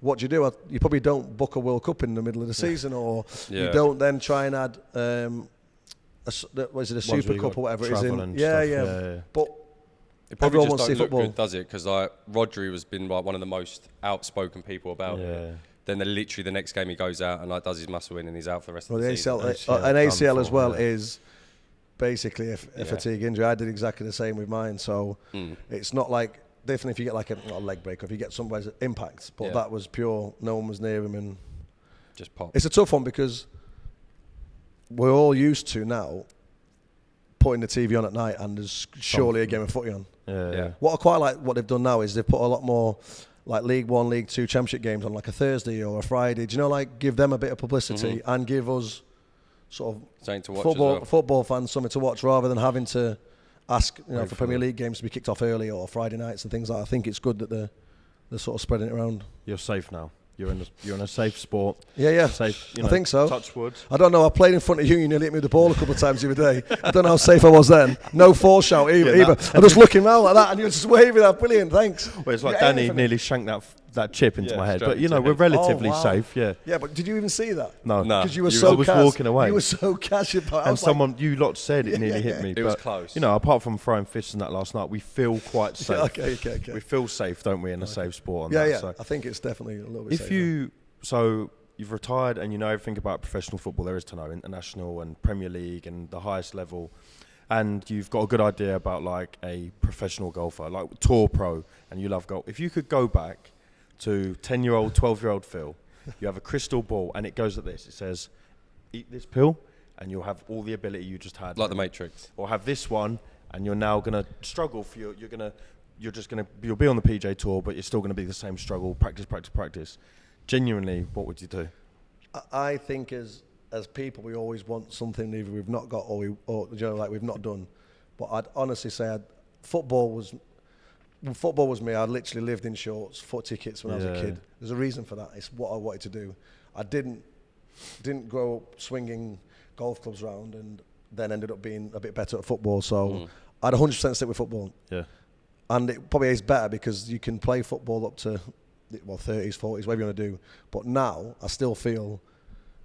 what do? You probably don't book a World Cup in the middle of the season, or you don't then try and add, a Super Cup or whatever it is in. Yeah. But
it probably just don't look good, does it? Because Rodri has been like one of the most outspoken people about it. Then literally the next game he goes out and does his muscle in and he's out for the rest of the season.
An ACL as well is basically a fatigue injury. I did exactly the same with mine. So it's not like, definitely if you get like not a leg break, or if you get somebody's impact, but that was pure, no one was near him and
just pop.
It's a tough one because we're all used to now putting the TV on at night and there's surely a game of footy on. What I quite like what they've done now is they've put a lot more like League 1, League 2 Championship games on like a Thursday or a Friday. Do you know, like give them a bit of publicity and give us sort of
something to watch
football fans something to watch, rather than having to ask for Premier League games to be kicked off early or Friday nights and things like that. I think it's good that they're sort of spreading it around.
You're safe now. You're in a safe sport.
Yeah.
Safe.
I think so.
Touch wood.
I don't know. I played in front of you. You nearly hit me with the ball a couple of times the other day. I don't know how safe I was then. No fall shout either. I'm just looking around like that, and you're just waving that. Brilliant. Thanks.
Well, it's like Danny nearly shanked that chip into my head, but we're relatively safe. Yeah,
but did you even see that?
No,
because you were
I was walking away.
You were so cash about.
And someone, you lot said it nearly hit me.
It was close.
Apart from throwing fists and that last night, we feel quite safe.
Okay.
We feel safe, don't we, in a safe sport?
So I think it's definitely a little bit safer.
So you've retired and you know everything about professional football there is to know, international and Premier League and the highest level, and you've got a good idea about like a professional golfer, like tour pro, and you love golf. If you could go back to 10-year-old, 12-year-old Phil, you have a crystal ball and it goes like this. It says, eat this pill and you'll have all the ability you just had.
Like the Matrix.
Or have this one and you're now going to struggle for you'll be on the PJ Tour, but you're still going to be the same struggle, practice. Genuinely, what would you do?
I think as people, we always want something either we've not got or we've not done. But I'd honestly say football was me. I literally lived in shorts, foot tickets when I was a kid. There's a reason for that. It's what I wanted to do. I didn't grow up swinging golf clubs around and then ended up being a bit better at football. So I'd 100% stick with football. Yeah. And it probably is better because you can play football up to 30s, 40s, whatever you want to do. But now I still feel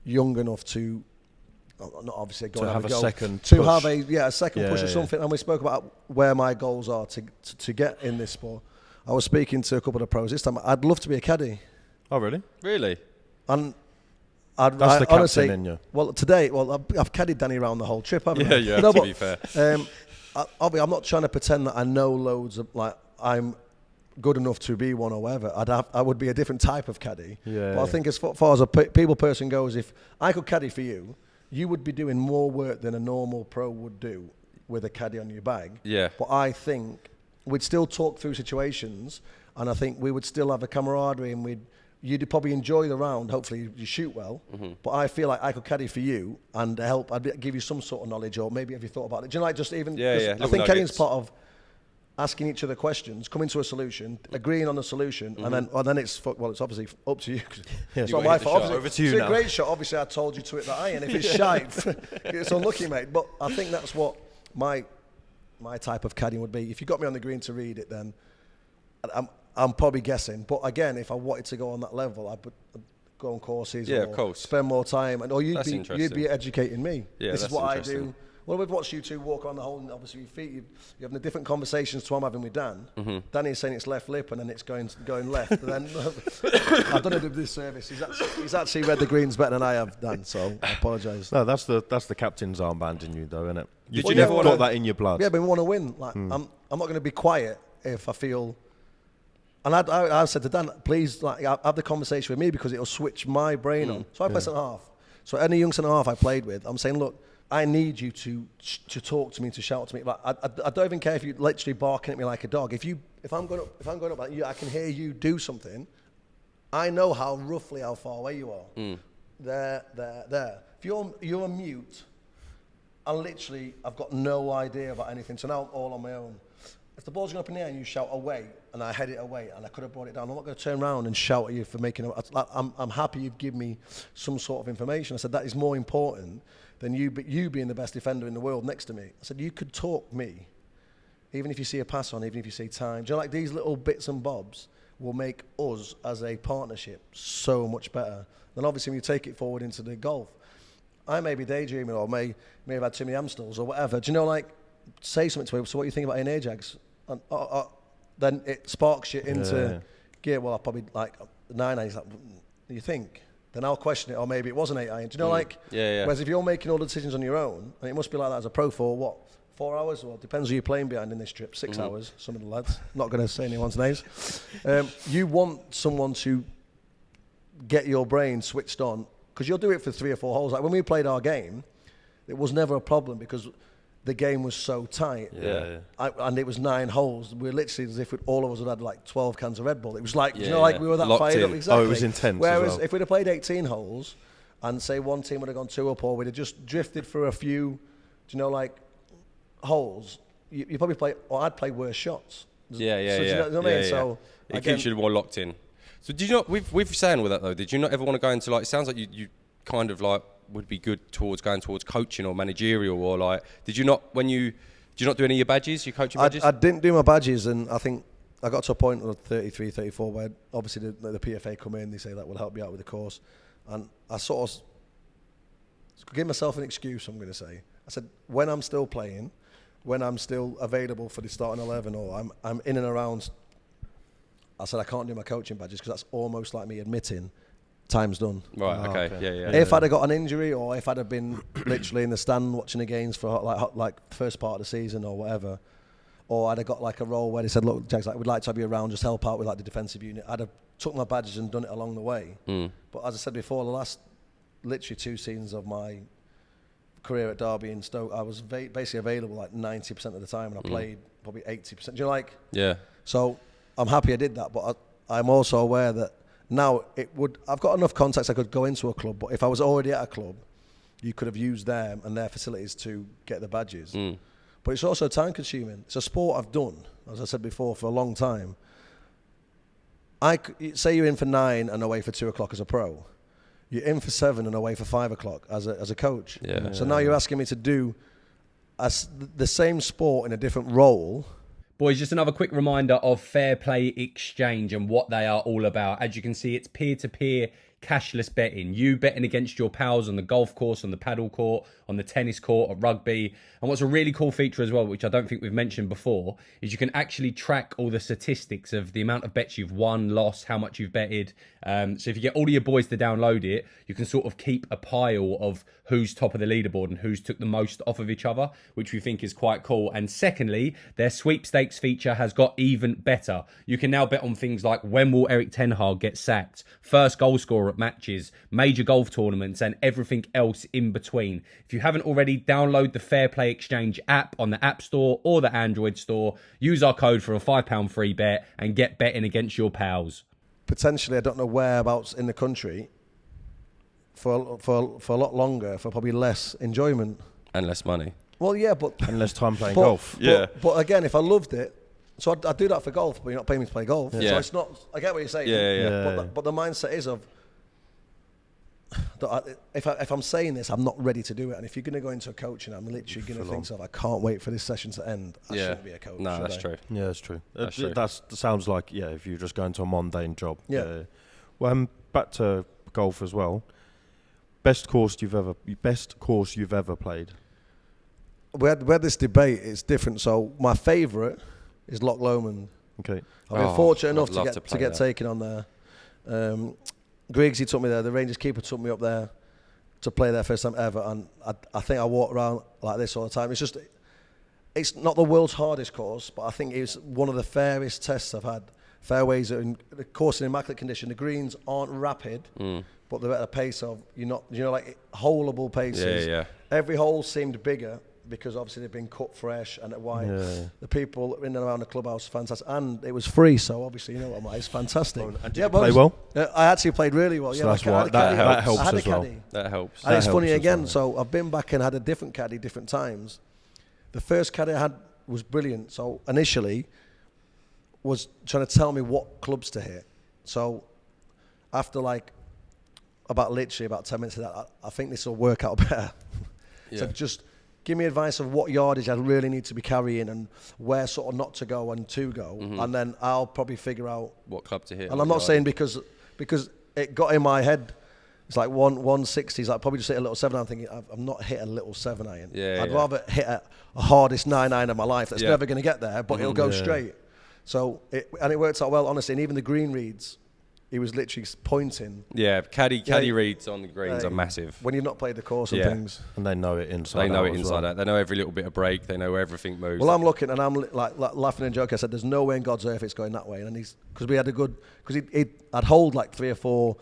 young enough to not obviously go
to have a second
to
push.
Have a second push or something. And we spoke about where my goals are to get in this sport. I was speaking to a couple of pros this time. I'd love to be a caddy.
Oh, really?
Really?
And
that's the captain honestly, in you.
Well, today, I've caddied Danny around the whole trip, haven't I?
Yeah, to be fair.
I'm not trying to pretend that I know loads of, like, I'm good enough to be one or whatever. I would be a different type of caddy. But I think as far as a people person goes, if I could caddy for you, you would be doing more work than a normal pro would do with a caddy on your bag. Yeah. But I think we'd still talk through situations, and I think we would still have a camaraderie, and you'd probably enjoy the round. Hopefully you shoot well. But I feel like I could caddy for you and help. I'd give you some sort of knowledge, or maybe have you thought about it? Do you know, like just even? I think caddying's part of asking each other questions, coming to a solution, agreeing on a solution, and then it's obviously up to you. It's not my fault.
Over to you
it's
now.
A great shot. Obviously, I told you to hit that iron. If it's shite, it's unlucky, mate. But I think that's what my type of caddying would be. If you got me on the green to read it, then I'm probably guessing. But again, if I wanted to go on that level, I'd go on courses,
of course,
spend more time, or you'd be educating me.
Yeah,
this is what I do. Well, we've watched you two walk on the whole, and obviously your feet. You're having the different conversations to I'm having with Dan. Danny's saying it's left lip, and then it's going left. And then I've done it with this service. He's actually read the greens better than I have, Dan. So I apologise.
No, that's the captain's armband in you, though, isn't it?
Did you never
got that in your blood?
Yeah, but we want to win. Like I'm not going to be quiet if I feel. And I said to Dan, please, like, have the conversation with me because it'll switch my brain on. So I play centre half. So any young centre half I played with, I'm saying, look, I need you to talk to me, to shout to me. Like, I don't even care if you're literally barking at me like a dog. If I'm going up like you, I can hear you do something. I know how far away you are. There. If you're mute, I've got no idea about anything. So now I'm all on my own. if the ball's going up in the air and you shout away, and I head it away, and I could have brought it down, I'm not going to turn around and shout at you for making it. I'm happy you've given me some sort of information. I said, that is more important than you being the best defender in the world next to me. I said, you could talk me, even if you see a pass on, even if you see time. Do you know, like these little bits and bobs will make us as a partnership so much better. Then obviously when you take it forward into the golf, I may be daydreaming or may have had too many Amstels or whatever. Do you know, like, say something to me, so what do you think about an Ajax? And then it sparks you into gear. Well, I'll probably like 9 He's like, you think? Then I'll question it, or maybe it was an 8 iron. Do you know, like, whereas if you're making all the decisions on your own, and it must be like that as a pro for what? 4 hours? Well, it depends who you're playing behind in this trip. 6 hours, some of the lads. Not going to say anyone's names. You want someone to get your brain switched on, because you'll do it for 3 or 4 holes. Like when we played our game, it was never a problem because the game was so tight. And it was 9 holes. We were literally as if all of us had like 12 cans of Red Bull. It was like, you know, like we were that fired up. Exactly.
Oh, it was intense.
Whereas if we'd have played 18 holes and say one team would have gone 2 up, or we'd have just drifted through a few, do you know, like holes, you probably play, or I'd play worse shots.
So
do you know what I mean? So
it keeps you more locked in. So did you not, with saying all that though, did you not ever want to go into, like, it sounds like you kind of like would be good towards going towards coaching or managerial, or like, did you not do any of your badges, your coaching badges?
I didn't do my badges, and I think I got to a point of 33, 34 where obviously the PFA come in, they say that will help you out with the course, and I sort of give myself an excuse. I'm going to say, I said, when I'm still playing, when I'm still available for the starting 11, or I'm in and around, I said I can't do my coaching badges because that's almost like me admitting time's done.
Right. Okay.
If I'd have got an injury, or if I'd have been literally in the stand watching the games for like the first part of the season or whatever, or I'd have got like a role where they said, look, Jags, like, we'd like to have you around, just help out with like the defensive unit, I'd have took my badges and done it along the way. But as I said before, the last literally 2 seasons of my career at Derby and Stoke, I was basically available like 90% of the time, and I played probably 80%. Do you know, like? Yeah. So I'm happy I did that, but I'm also aware that now I've got enough contacts I could go into a club, but if I was already at a club, you could have used them and their facilities to get the badges. But it's also time consuming. It's a sport I've done, as I said before, for a long time. Say you're in for 9 and away for 2 o'clock as a pro. You're in for 7 and away for 5 o'clock as a coach. So now you're asking me to do the same sport in a different role.
Boys, just another quick reminder of Fair Play Exchange and what they are all about. As you can see, it's peer-to-peer cashless betting. You betting against your pals on the golf course, on the paddle court, on the tennis court, at rugby. And what's a really cool feature as well, which I don't think we've mentioned before, is you can actually track all the statistics of the amount of bets you've won, lost, how much you've betted. So if you get all of your boys to download it, you can sort of keep a pile of who's top of the leaderboard and who's took the most off of each other, which we think is quite cool. And secondly, their sweepstakes feature has got even better. You can now bet on things like when will Erik ten Hag get sacked, first goal scorer at matches, major golf tournaments, and everything else in between. If you haven't already, download the Fair Play Exchange app on the App Store or the Android Store. Use our code for a £5 free bet and get betting against your pals.
Potentially, I don't know whereabouts in the country, for a lot longer, for probably less enjoyment.
And less money.
Well, yeah, but...
And less time playing golf.
But again, if I loved it, so I'd do that for golf, but you're not paying me to play golf.
Yeah.
So it's not... I get what you're saying. But the mindset is of... If I'm saying this, I'm not ready to do it. And if you're going to go into a coaching, I'm literally going to think I can't wait for this session to end. I shouldn't be a coach.
No, that's true.
Yeah, that's true.
That's true.
That sounds like, if you're just going to a mundane job.
Yeah.
Well, back to golf as well. Best course you've ever played?
We had this debate. It's different. So my favourite is Loch Lomond.
Okay.
I've been fortunate enough to get taken on there. Griggs, he took me there. The Rangers keeper took me up there to play there first time ever, and I think I walk around like this all the time. It's not the world's hardest course, but I think it's one of the fairest tests I've had. Fairways are the course in immaculate condition. The greens aren't rapid, but they're at a pace of like holeable paces.
Yeah.
Every hole seemed bigger because obviously they've been cut fresh and at white. Yeah. The people in and around the clubhouse, fantastic, and it was free. So obviously, you know what I'm like, it's fantastic.
And did you play well?
I actually played really well.
So that's why that helps as well.
That helps.
And it's funny again. So I've been back and had a different caddy different times. The first caddy I had was brilliant. So initially, was trying to tell me what clubs to hit. So after like about 10 minutes of that, I think this will work out better.
Yeah.
So just give me advice of what yardage I really need to be carrying and where sort of not to go and to go, and then I'll probably figure out
what club to hit.
And I'm not saying because it got in my head. It's like 160s. I'd probably just hit a little 7 iron. Thinking I'm not hit a little 7 iron. I'd rather hit a hardest 9 iron of my life. That's never going to get there, but it'll go straight. So it worked out well, honestly. And even the green reads, he was literally pointing.
Yeah, caddy reads on the greens are massive.
When you've not played the course and things.
And they know it inside out.
They know it inside out. They know every little bit of break. They know where everything moves.
Well, I'm looking and I'm like laughing and joking. I said, there's no way in God's earth it's going that way. And because we had I'd hold like 3 or 4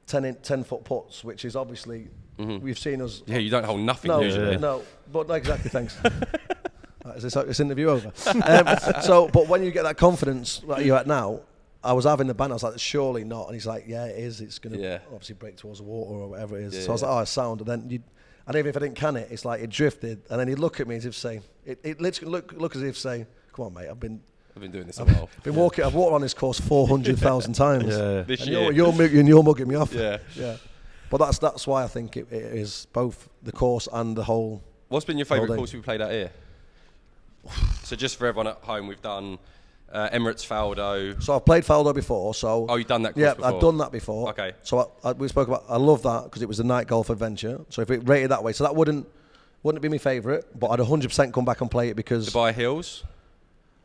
10-foot putts, which is obviously, we've seen us.
Yeah, you don't hold nothing usually.
No, but not exactly, thanks. Right, is this interview over? But when you get that confidence like you're at now, I was having the banter. I was like, surely not. And he's like, yeah, it is. It's going to obviously break towards the water or whatever it is. So I was like, it's sound. And then and even if I didn't can it, it's like it drifted. And then he'd look at me as if saying, it literally look as if saying, come on, mate, I've been doing this a while. I've walked on this course 400,000 times.
This
year.
year.
You're mugging me off.
Yeah.
But that's why I think it is both the course and the whole.
What's been your favourite course we played out here? So just for everyone at home, we've done Emirates Faldo.
So I've played Faldo before. So
you've done that course before?
I've done that before.
Okay.
So we spoke about. I love that because it was a night golf adventure. So if it rated that way, so that wouldn't be my favourite, but I'd 100% come back and play it because
Dubai Hills.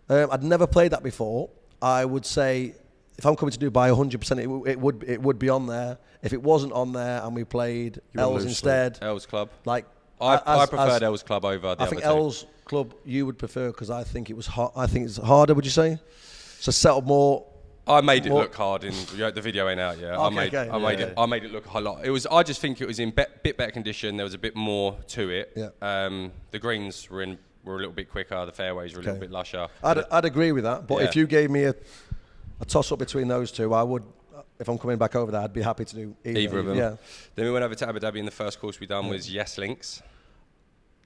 I'd never played that before. I would say if I'm coming to Dubai, 100% it would be on there. If it wasn't on there and we played Els instead,
Els Club.
Like
I preferred Els Club over the other two.
I think Els Club you would prefer because I think it was I think it's harder. Would you say? So set up more.
I made it look hard in the video ain't out yet.
Okay,
I made it look a lot. I just think it was in bit better condition. There was a bit more to it.
Yeah.
The greens were a little bit quicker. The fairways were a little bit lusher.
I'd agree with that. But if you gave me a toss up between those two, I would. If I'm coming back over there, I'd be happy to do either
of them.
Yeah.
Then we went over to Abu Dhabi, and the first course we done was Yes Links.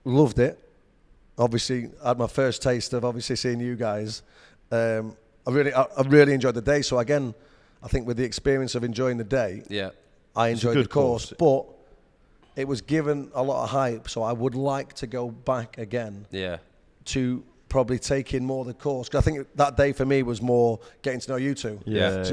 Loved it. Obviously, I had my first taste of obviously seeing you guys. I really enjoyed the day. So again, I think with the experience of enjoying the day, I enjoyed the course. But it was given a lot of hype, so I would like to go back again.
Yeah.
To probably take in more of the course, because I think that day for me was more getting to know you two.
Yeah.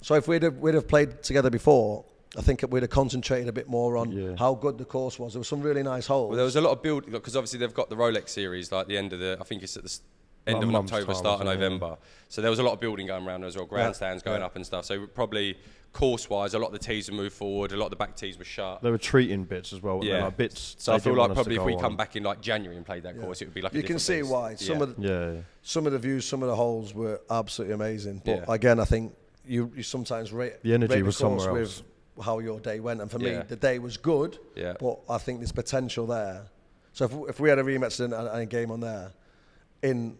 So if we'd have played together before, I think we'd have concentrated a bit more on how good the course was. There were some really nice holes.
Well, there was a lot of build because obviously they've got the Rolex series like the end of I think it's at the end of October, start of November. So there was a lot of building going around as well, grandstands going up and stuff. So probably course-wise, a lot of the tees were moved forward, a lot of the back tees were shut.
They were treating bits as well.
Yeah,
like bits.
So I feel like probably if we come back in like January and played that course, it would be like
you can see why some of the views, some of the holes were absolutely amazing. But again, I think you sometimes rate
the energy
course
was somewhere else.
With how your day went, and for me, the day was good.
Yeah.
But I think there's potential there. So if we had a rematch and a game on there, in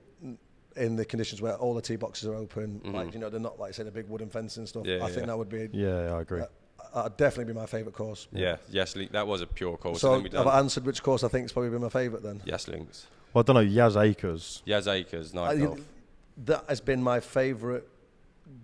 the conditions where all the tee boxes are open, like they're not like say the big wooden fence and stuff. I think that would be.
Yeah, I agree.
That'd definitely be my favourite course.
Yeah, Yes, that was a pure course.
So have I answered which course I think has probably been my favourite then?
Yes Links.
Well, I don't know. Yaz Acres.
Night golf.
That has been my favourite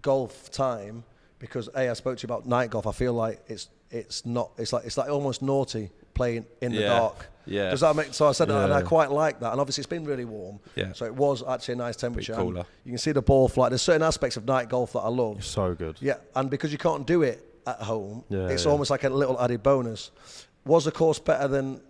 golf time because I spoke to you about night golf. I feel like it's like almost naughty playing in the dark.
Yeah.
Does that make? So I said, and I quite like that. And obviously, it's been really warm.
Yeah.
So it was actually a nice temperature.
Cooler.
You can see the ball flight. There's certain aspects of night golf that I love.
So good.
Yeah, and because you can't do it at home, it's almost like a little added bonus. Was the course better than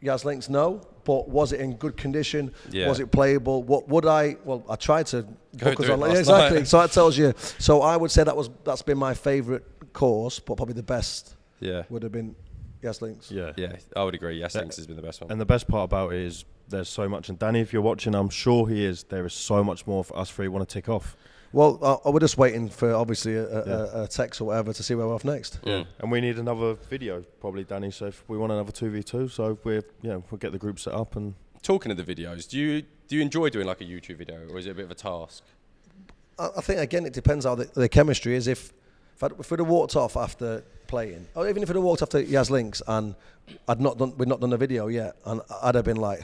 Yaz Links? No. But was it in good condition?
Yeah.
Was it playable? What would I? Well, I tried to book us on.
Last
Exactly.
night.
So that tells you. So I would say that's been my favourite course, but probably the best. Would have been Yes Links.
Yeah,
I would agree. Yes Links has been the best one.
And the best part about it is there's so much. And Danny, if you're watching, I'm sure he is. There is so much more for us three want to tick off.
Well, we're just waiting for obviously a text or whatever to see where we're off next.
Yeah.
And we need another video, probably, Danny. So if we want another 2v2, so we'll get the group set up. And
talking of the videos, do you enjoy doing like a YouTube video, or is it a bit of a task?
I think again it depends how the chemistry is. If we'd have walked off after playing, or even if I'd have walked after Yaz Links and we'd not done the video yet, and I'd have been like,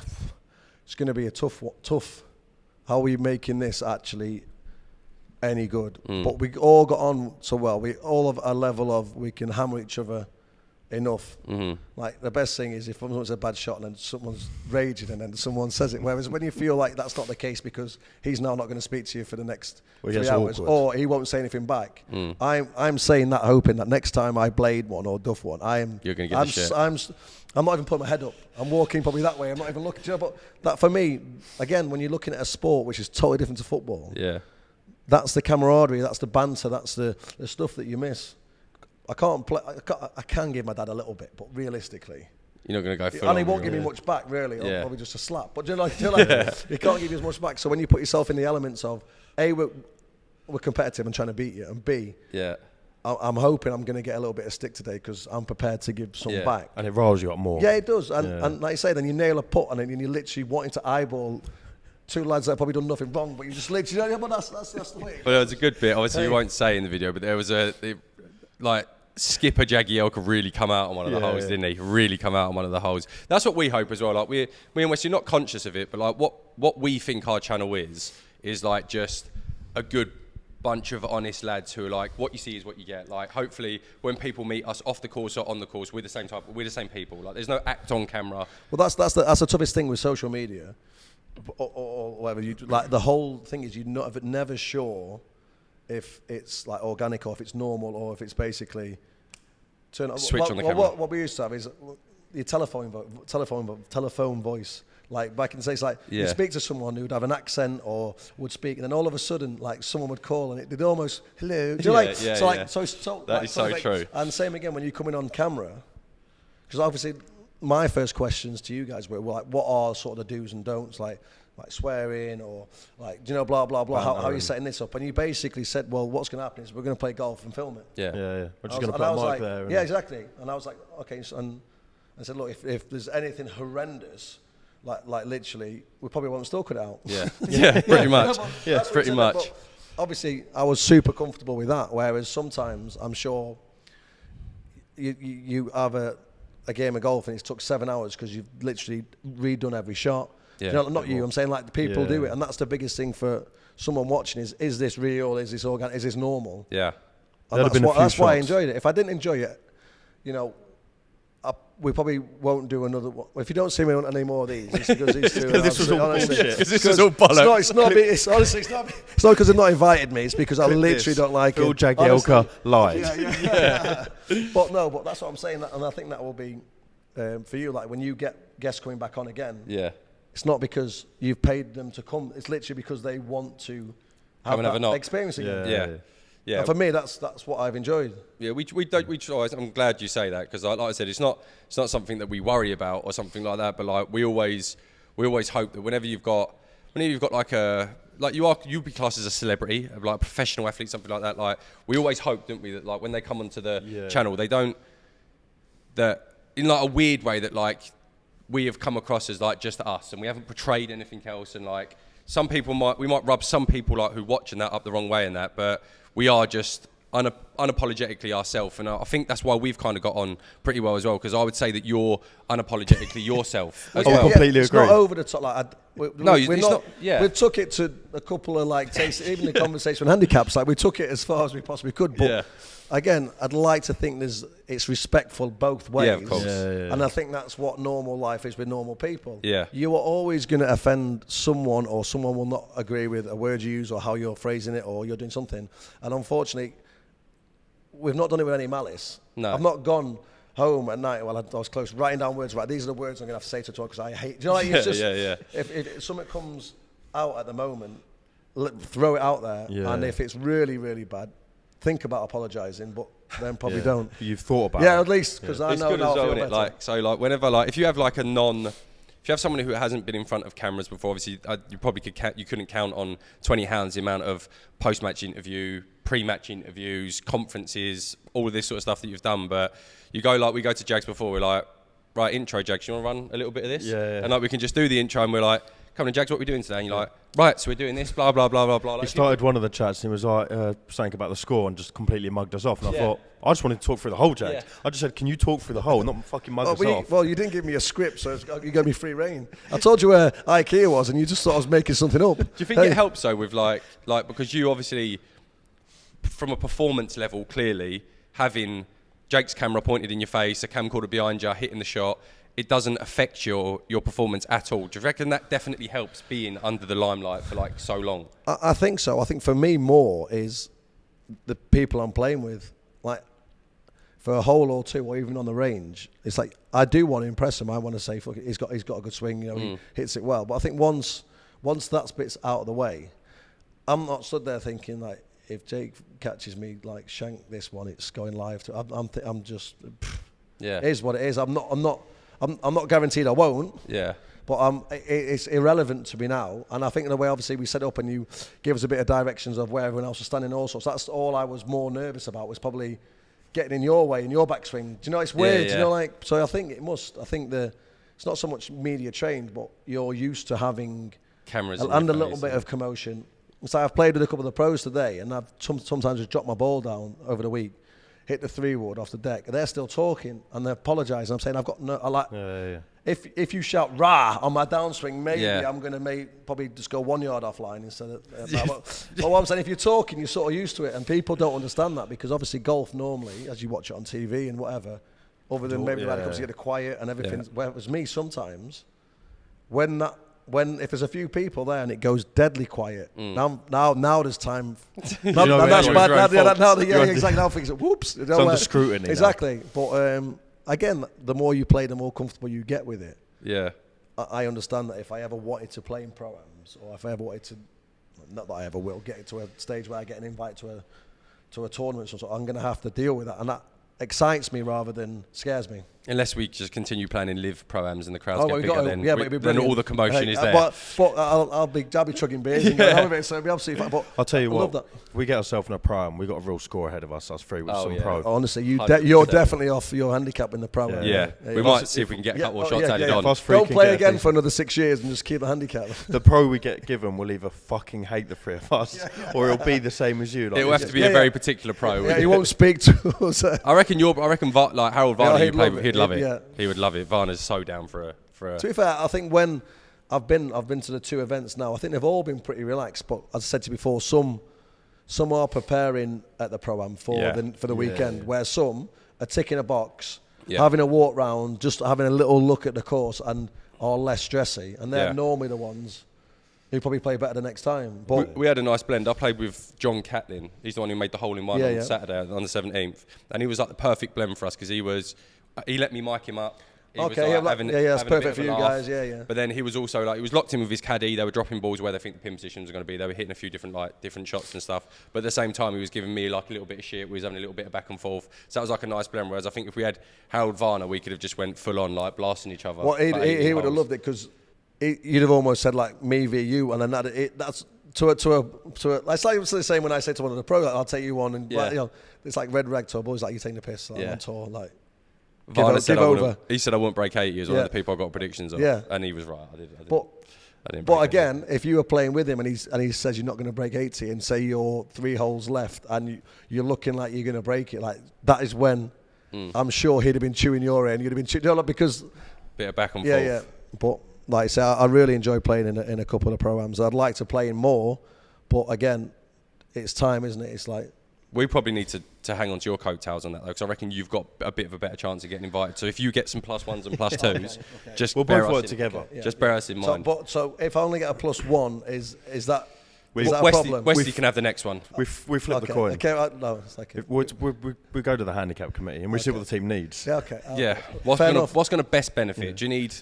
it's going to be a tough. How are we making this actually any good? But we all got on so well. We all have a level of we can hammer each other enough. Like the best thing is if someone's a bad shot and then someone's raging and then someone says it. Whereas when you feel like that's not the case because he's now not going to speak to you for the next 3 hours, or he won't say anything back. I'm saying that hoping that next time I blade one or duff one,
you're going to get the shit.
I'm not even putting my head up. I'm walking probably that way. I'm not even looking. You know, but that for me, again, when you're looking at a sport which is totally different to football, that's the camaraderie, that's the banter, that's the stuff that you miss. I can give my dad a little bit, but realistically,
you're not going to go full
and he won't give me much back, really, or probably just a slap. But you can't give you as much back. So when you put yourself in the elements of A, we're competitive and trying to beat you, and B, I'm hoping I'm going to get a little bit of stick today because I'm prepared to give some back.
And it riles you up more.
Yeah, it does. And like you say, then you nail a putt and then you're literally wanting to eyeball two lads that have probably done nothing wrong, but you just literally, but that's the way.
Well, there was a good bit. Obviously, you won't say in the video, but there was Skipper Jagielka really come out on one of the holes, didn't he? Really come out on one of the holes. That's what we hope as well. Like me and Wes, you're not conscious of it, but like what we think our channel is like just a good bunch of honest lads who are like, what you see is what you get. Like hopefully when people meet us off the course or on the course, we're the same people. Like there's no act on camera.
Well, that's the toughest thing with social media, or whatever. Like the whole thing is you're never sure if it's like organic or if it's normal or if it's basically
switch on the camera.
What we used to have is your telephone voice. Like back in the days, like you speak to someone who'd have an accent or would speak, and then all of a sudden, like someone would call and it'd almost hello. Do you like? That
is so true.
And same again when you're coming on camera, because obviously my first questions to you guys were like, what are sort of the do's and don'ts, like swearing or like, you know, blah blah blah. How are you setting this up? And you basically said, well, what's going to happen is we're going to play golf and film it.
Yeah. We're just going to put a mic there.
Yeah, exactly. And I was like, okay. So, and I said, look, if there's anything horrendous. Like literally, we probably won't still cut it out.
Pretty much. Pretty much.
But obviously, I was super comfortable with that. Whereas sometimes, I'm sure you have a game of golf and it's took 7 hours because you've literally redone every shot.
Yeah.
You know, not you. I'm saying like the people do it, and that's the biggest thing for someone watching is this real? Is this organic? Is this normal?
Yeah.
And that's why I enjoyed it. If I didn't enjoy it, you know. We probably won't do another one. If you don't see me on any more of these, it's because these two.
This was all bullshit.
Because this is all bollocks.
It's not because they've not invited me. It's because I literally don't like
Phil
it.
Jagielka live.
But that's what I'm saying, and I think that will be for you. Like when you get guests coming back on again.
Yeah.
It's not because you've paid them to come. It's literally because they want to have that experience again. Yeah. And for me, that's what I've enjoyed.
Yeah, we try. I'm glad you say that because, like I said, it's not something that we worry about or something like that. But like we always hope that whenever you've got like you'd be classed as a celebrity, like a professional athlete, something like that. Like we always hope, don't we, that like when they come onto the channel, they don't that in like a weird way that like we have come across as like just us and we haven't portrayed anything else. And like some people we might rub some people like who watching that up the wrong way in that, but we are just unapologetically ourselves, and I think that's why we've kind of got on pretty well as well. Because I would say that you're unapologetically yourself. As well.
Completely
it's
agree.
Not over the top. Like
it's not. Yeah,
we took it to a couple of like even the conversation on handicaps. Like we took it as far as we possibly could. But again, I'd like to think it's respectful both ways.
Yeah, of course.
And I think that's what normal life is with normal people.
Yeah,
you are always going to offend someone, or someone will not agree with a word you use or how you're phrasing it, or you're doing something. And unfortunately, we've not done it with any malice.
No.
I've not gone home at night while I was close, writing down words. Right, these are the words I'm going to have to say to talk because I hate. Do you know, like, it's just, If something comes out at the moment, throw it out there. Yeah. And if it's really, really bad, think about apologising, but then probably don't.
You've thought about it.
Yeah, at least because I
it's
know
good
now
as well,
I feel
isn't it?
better.
Like so, like whenever like if you have like if you have someone who hasn't been in front of cameras before, obviously you probably couldn't count on 20 hands the amount of post-match interview, pre-match interviews, conferences, all of this sort of stuff that you've done. But we go to Jags before, we're like, right, intro, Jags, you want to run a little bit of this?
Yeah.
And like we can just do the intro and we're like, come on, Jags, what are we doing today? And you're like, right, so we're doing this, blah, blah, blah, blah, blah.
He started one of the chats and he was like saying about the score and just completely mugged us off. And I thought, I just wanted to talk through the whole, Jags.
Yeah.
I just said, can you talk through the whole, not fucking mug us off?
Well, you didn't give me a script, so you gave me free reign. I told you where IKEA was, and you just thought I was making something up.
Do you think it helps, though, with like because you obviously, from a performance level, clearly, having Jake's camera pointed in your face, a camcorder behind you, hitting the shot, it doesn't affect your performance at all. Do you reckon that definitely helps being under the limelight for like so long?
I think so. I think for me more is the people I'm playing with. Like for a hole or two, or even on the range, it's like I do want to impress him. I want to say, "Fuck it, he's got a good swing. You know, he hits it well." But I think once that bit's out of the way, I'm not stood there thinking like, if Jake catches me like shank this one, it's going live. I'm just, it is what it is. I'm not guaranteed I won't.
Yeah.
But it's irrelevant to me now. And I think in a way, obviously, we set up and you give us a bit of directions of where everyone else was standing also. So that's all I was more nervous about, was probably getting in your way, in your backswing. Do you know, it's weird.
Yeah.
You know, like, so I think it's not so much media trained, but you're used to having
Cameras
and a little bit of commotion. So I've played with a couple of the pros today, and I've sometimes just dropped my ball down over the week, hit the 3-wood off the deck, and they're still talking, and they're apologising. I'm saying, I've got no, I like, if you shout rah on my downswing, maybe I'm going to probably just go 1 yard offline instead of, but what I'm saying, if you're talking, you're sort of used to it, and people don't understand that, because obviously golf normally, as you watch it on TV and whatever, other than maybe when it comes to get quiet and everything, where it was me sometimes, if there's a few people there and it goes deadly quiet, now there's time. That's bad. Exactly. Now things are whoops.
It's under scrutiny.
Exactly. But again, the more you play, the more comfortable you get with it.
Yeah.
I understand that if I ever wanted to play in pro-ams, or if I ever wanted to, not that I ever will, get to a stage where I get an invite to a tournament, so I'm going to have to deal with that, and that excites me rather than scares me.
Unless we just continue playing in live pro-ams and the crowds get bigger,
then
all the commotion is there.
But I'll be chugging beers and going home with it, so it'll be absolutely fine. But
I'll tell you what, we get ourselves in a pro-am, we've got a real score ahead of us three with some pro.
Honestly, you're definitely off your handicap in the pro-am.
Yeah. We might see if we can get a couple of shots added on.
Don't play again for another 6 years and just keep the handicap.
The pro we get given will either fucking hate the three of us, or it'll be the same as you.
Like, it'll have to be a very particular pro.
Yeah, he won't speak to us.
I reckon like Harold Varner, he'd love it. Yeah. He would love it. Varner's so down for a.
To be fair, I think when I've been to the two events now, I think they've all been pretty relaxed. But as I said to you before, some are preparing at the pro-am for the weekend, where some are ticking a box, having a walk round, just having a little look at the course, and are less stressy. And they're normally the ones who probably play better the next time. But
we had a nice blend. I played with John Catlin. He's the one who made the hole-in-one on Saturday on the 17th, and he was like the perfect blend for us, because he let me mic him up. That's perfect for you guys. Yeah. But then he was also like, he was locked in with his caddy. They were dropping balls where they think the pin positions are going to be. They were hitting a few different shots and stuff. But at the same time, he was giving me like a little bit of shit. We was having a little bit of back and forth. So that was like a nice blend. Whereas I think if we had Harold Varner, we could have just went full on, like blasting each other.
Well, he would have loved it, because you'd have almost said like me v you, and then that's to a. It's like the same when I say to one of the pro, like, I'll take you on, and like, you know, it's like red rag tour boys, like you taking the piss on tour, like.
Varner said he said I wouldn't break 80 as one of the people I got predictions of. Yeah. And he was right. I didn't.
But again, if you were playing with him and he says you're not going to break 80, and say you're 3 holes left and you're looking like you're going to break it, like that is when I'm sure he'd have been chewing your end. You'd have been chewing, because
bit of back and forth.
Yeah. But like I say, I really enjoy playing in a couple of pro-ams. I'd like to play in more, but again, it's time, isn't it? It's like.
We probably need to hang on to your coattails on that, though, because I reckon you've got a bit of a better chance of getting invited. So if you get some +1s and +2s, just
we'll
both
work together.
Just bear us in mind.
So if I only get a +1, is that a problem?
Westy can have the next one.
We flip the coin.
Okay, no, it's like
we go to the handicap committee and we see what the team needs.
Yeah, okay.
What's going to best benefit? Yeah. Do you need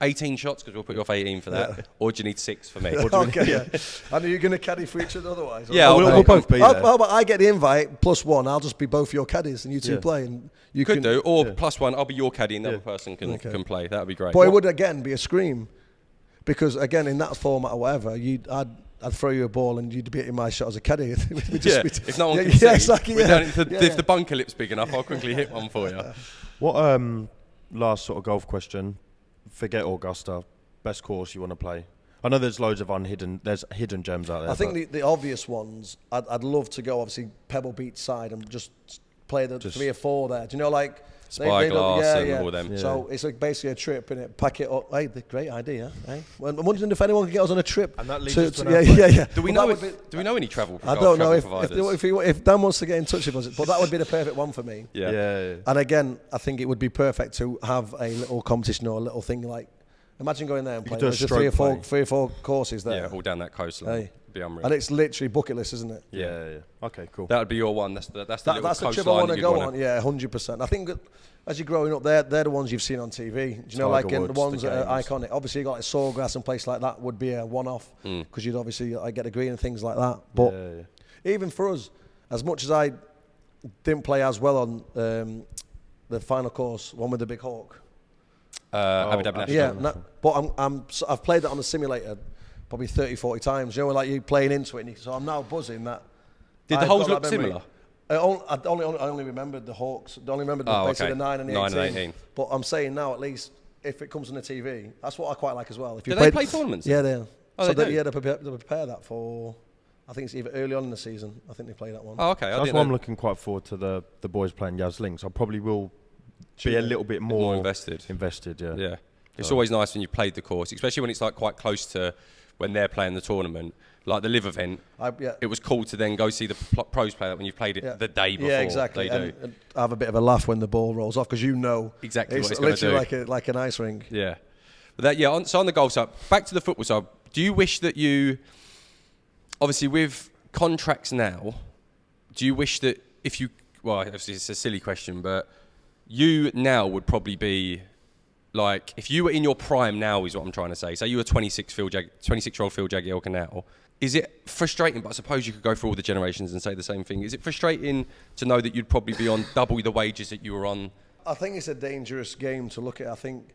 18 shots, because we'll put you off 18 for that, or do you need 6 for me?
And are you going to caddy for each other otherwise?
Yeah,
we'll both be there.
How about I get the invite +1, I'll just be both your caddies and you two play, and you
could do, or +1, I'll be your caddy and the other person can play. That would be great.
But it would again be a scream, because again in that format or whatever, I'd throw you a ball and you'd be hitting my shot as a caddy.
If no one can see, if the bunker lip's big enough, I'll quickly hit one for you.
What last sort of golf question? Forget Augusta. Best course you want to play? I know there's loads of there's hidden gems out there.
I think the obvious ones, I'd love to go, obviously, Pebble Beach side and just play the 3 or 4 there. Do you know, like...
Spyglass and all them.
Yeah. So it's like basically a trip, innit? Pack it up. Hey, great idea, eh? I'm wondering if anyone can get us on a trip.
And that leads us to
yeah.
Do we know any travel?
I don't know
providers?
if Dan wants to get in touch with us, but that would be the perfect one for me.
Yeah.
And again, I think it would be perfect to have a little competition or a little thing like. Imagine going there and playing. There's just 3 or 4 courses there.
Yeah, all down that coastline.
Hey.
Be unreal.
And it's literally bucket list, isn't it?
Yeah. Okay, cool.
That would be your one. That's the
trip I want to go on. Yeah, 100%. I think as you're growing up, they're the ones you've seen on TV. Do you know, like the ones that are iconic? Obviously, you got like Sawgrass and places like that would be a one-off because you'd obviously get a green and things like that. But even for us, as much as I didn't play as well on the final course, one with the big hawk.
Abu Dhabi National.
Yeah, but I've played that on the simulator probably 30, 40 times. You know, like you playing into it. So I'm now buzzing that.
Did the holes look similar?
I only remembered the Hawks. I only remembered basically the 9 and the 18. But I'm saying now, at least, if it comes on the TV, that's what I quite like as well. If
do they play tournaments?
Yeah, they are.
Oh,
so
they
prepare that for, I think it's either early on in the season. I think they play that one.
Oh, okay.
That's why I'm looking quite forward to the boys playing Yas Links. I probably will be a little bit more
invested.
Yeah.
Yeah. It's always nice when you've played the course, especially when it's like quite close to when they're playing the tournament. Like the live event, it was cool to then go see the pros play that when you've played it the day before.
Yeah, exactly.
They do.
And have a bit of a laugh when the ball rolls off because you know
exactly what it's
literally like an ice rink.
Yeah. But so on the golf side, back to the football side, do you wish that obviously with contracts now, do you wish that obviously it's a silly question, but you now would probably be, like, if you were in your prime now is what I'm trying to say. Say you were 26-year-old Phil Jagielka now. Is it frustrating, but I suppose you could go through all the generations and say the same thing. Is it frustrating to know that you'd probably be on double the wages that you were on?
I think it's a dangerous game to look at. I think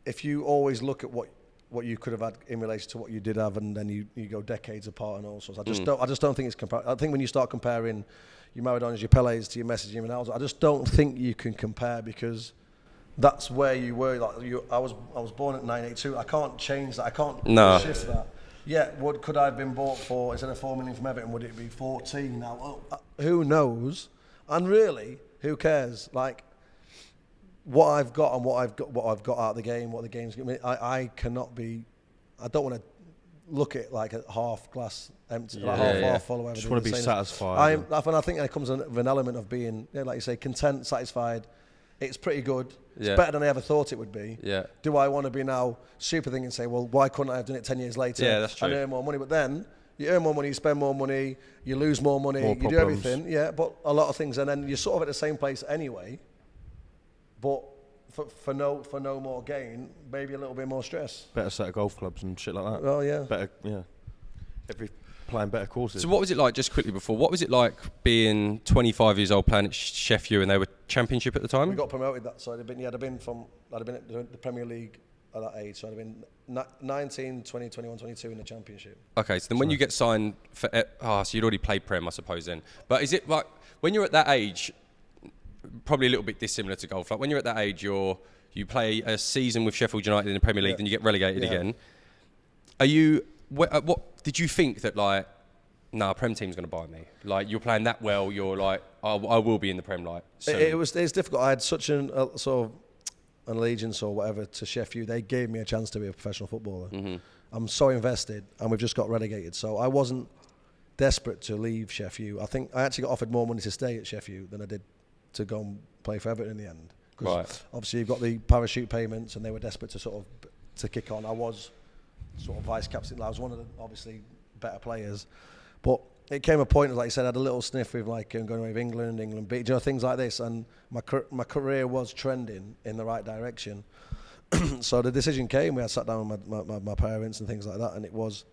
if you always look at what you could have had in relation to what you did have, and then you go decades apart and all sorts. I just don't think it's I think when you start comparing your Maradonas, your Pelés to your Messi, your Ronaldo, I just don't think you can compare because that's where you were. Like I was born at 982. I can't change that. I can't shift that. Yeah, could I have been bought for, instead of 4 million from Everton, would it be 14 now? Well, who knows? And really, who cares? Like, what I've got and what I've got out of the game, what the game's given me, I cannot be. I don't want to look at like a half glass empty, half full or whatever.
Just want to be satisfied.
I think there comes an element of being, like you say, content, satisfied. It's pretty good. It's better than I ever thought it would be.
Yeah.
Do I want to be now super thinking and say, well, why couldn't I have done it 10 years later?
Yeah, that's true.
And earn more money? But then you earn more money, you spend more money, you lose more money, you do everything. Yeah, but a lot of things, and then you're sort of at the same place anyway. But for no more gain, maybe a little bit more stress.
Better set of golf clubs and shit like that.
Well, yeah.
Better, yeah. Playing better courses.
So what was it like, just quickly before, what was it like being 25 years old playing at Sheffield and they were championship at the time?
We got promoted that, so I'd have been at the Premier League at that age, so I'd have been 19, 20, 21, 22 in the championship.
Okay, so then when you get signed for, so you'd already played Prem, I suppose then. But is it like, when you're at that age, probably a little bit dissimilar to golf, like when you're at that age, you play a season with Sheffield United in the Premier League, then you get relegated again. Are you... What did you think that, like, Prem team's going to buy me? Like, you're playing that well, you're like, I will be in the Prem, like, soon.
It's difficult. I had such an sort of an allegiance or whatever to Sheffield. They gave me a chance to be a professional footballer. Mm-hmm. I'm so invested, and we've just got relegated. So I wasn't desperate to leave Sheffield. I think I actually got offered more money to stay at Sheffield than I did to go and play for Everton in the end. Because obviously you've got the parachute payments, and they were desperate to kick on. I was sort of vice captain. I was one of the obviously better players, but it came a point, like you said, I had a little sniff with like going away with England beat, things like this, and my career was trending in the right direction. So the decision came. We had sat down with my parents and things like that, and it was,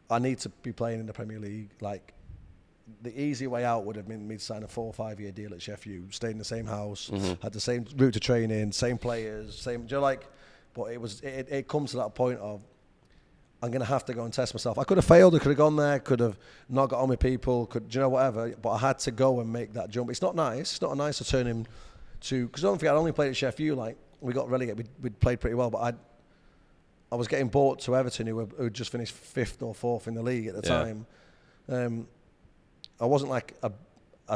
I need to be playing in the Premier League. Like, the easy way out would have been me to sign a 4 or 5 year deal at Sheffield, stay in the same house, had the same route to training, same players, but it comes to that point of, I'm going to have to go and test myself. I could have failed, I could have gone there, could have not got on with people, whatever, but I had to go and make that jump. It's not nice to turn him to, because don't forget, I only played at Sheffield, like, we got relegated, we'd played pretty well, but I was getting bought to Everton, who just finished 5th or 4th in the league at the time. I wasn't like a